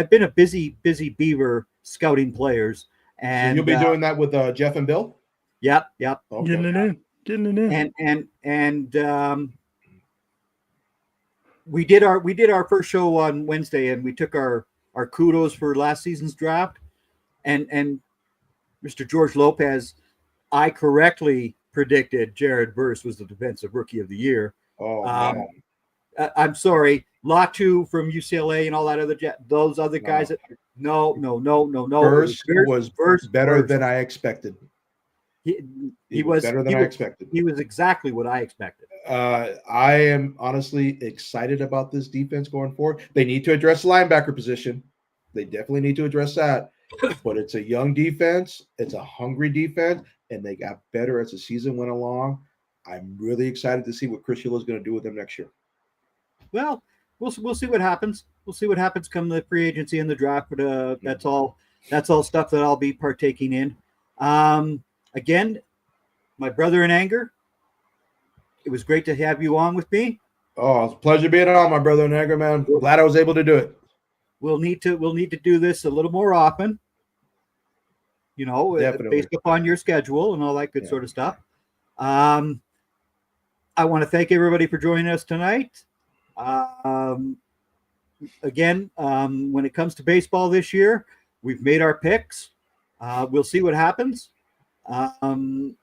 been a busy beaver scouting players, and so you'll be doing that with Jeff and Bill. Yep. Okay. Getting it in, and we did our first show on Wednesday, and we took our kudos for last season's draft, and Mr. George Lopez, I correctly predicted Jared Verse was the defensive rookie of the year. Oh, man. I'm sorry, Latu from UCLA and all that those other guys. No. Verse was better than I expected. He was better than I expected. He was exactly what I expected. I am honestly excited about this defense going forward. They need to address the linebacker position. They definitely need to address that. But it's a young defense. It's a hungry defense, and they got better as the season went along. I'm really excited to see what Chris Hill is going to do with them next year. Well, we'll see what happens. We'll see what happens come the free agency and the draft. But that's all stuff that I'll be partaking in. Again, my brother in anger. It was great to have you on with me. Oh, it's a pleasure being on, my brother in anger, man. Glad I was able to do it. We'll need to do this a little more often. Based upon your schedule and all that good sort of stuff. I want to thank everybody for joining us tonight. Again, when it comes to baseball this year, we've made our picks. We'll see what happens. And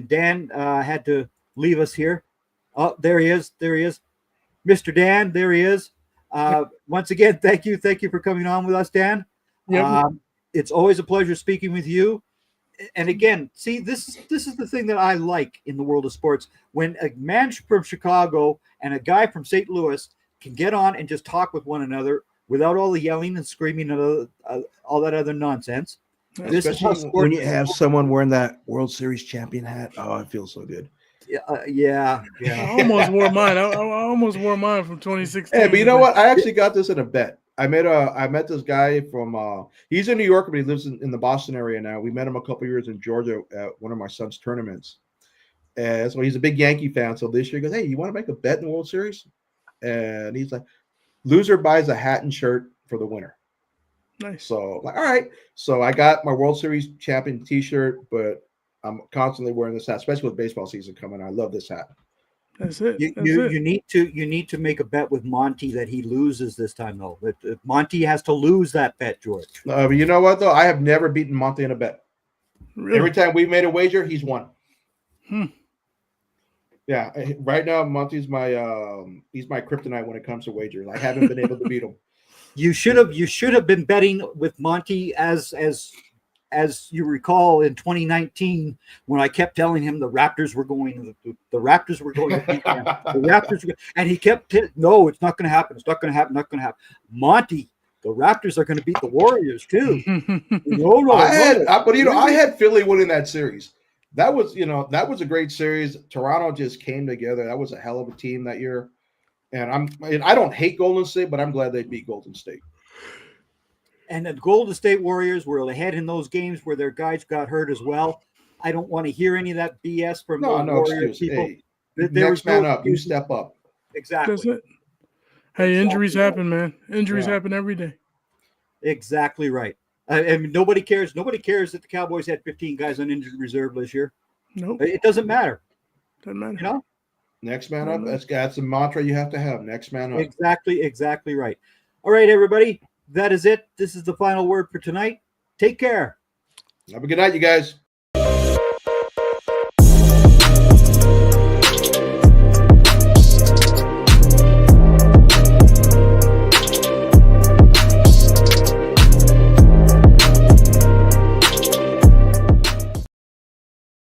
Dan had to leave us here. Oh, there he is. Mr. Dan, there he is. Once again, thank you for coming on with us, Dan. Yep. It's always a pleasure speaking with you. And again, see, this is the thing that I like in the world of sports. When a man from Chicago and a guy from St. Louis can get on and just talk with one another without all the yelling and screaming and all that other nonsense. Especially when you have someone wearing that World Series champion hat. Oh, it feels so good. Yeah. I almost wore mine. I almost wore mine from 2016. Hey, but you know what? I actually got this in a bet. I met this guy from he's in New York, but he lives in the Boston area now. We met him a couple years in Georgia at one of my son's tournaments. And so he's a big Yankee fan. So this year he goes, "Hey, you want to make a bet in the World Series?" And he's like, "Loser buys a hat and shirt for the winner." Nice. So like, all right. So I got my World Series champion t-shirt, but I'm constantly wearing this hat, especially with baseball season coming. I love this hat. That's it. You need to make a bet with Monty that he loses this time, though. Monty has to lose that bet, George. But you know what, though? I have never beaten Monty in a bet. Really? Every time we've made a wager, he's won. Hmm. Yeah, right now Monty's he's my kryptonite when it comes to wagers. I haven't been able to beat him. You should have been betting with Monty as you recall in 2019 when I kept telling him the Raptors were going to beat them. The Raptors and he kept no, it's not going to happen. It's not going to happen. Not going to happen. Monty, the Raptors are going to beat the Warriors too. I had Philly winning that series. That was a great series. Toronto just came together. That was a hell of a team that year. And I don't hate Golden State, but I'm glad they beat Golden State. And the Golden State Warriors were ahead in those games where their guys got hurt as well. I don't want to hear any of that BS from the Warriors people. Hey, next man up. You step up. Exactly. That's it. Hey, injuries Exactly right. happen, man. Injuries Yeah. happen every day. Exactly right. I mean, nobody cares. Nobody cares that the Cowboys had 15 guys on injured reserve this year. Nope, It doesn't matter. doesn't matter. You know. Next man Yeah, up. man. That's a mantra you have to have. Next man up. Exactly right. All right, everybody. That is it. This is the final word for tonight. Take care. Have a good night, you guys.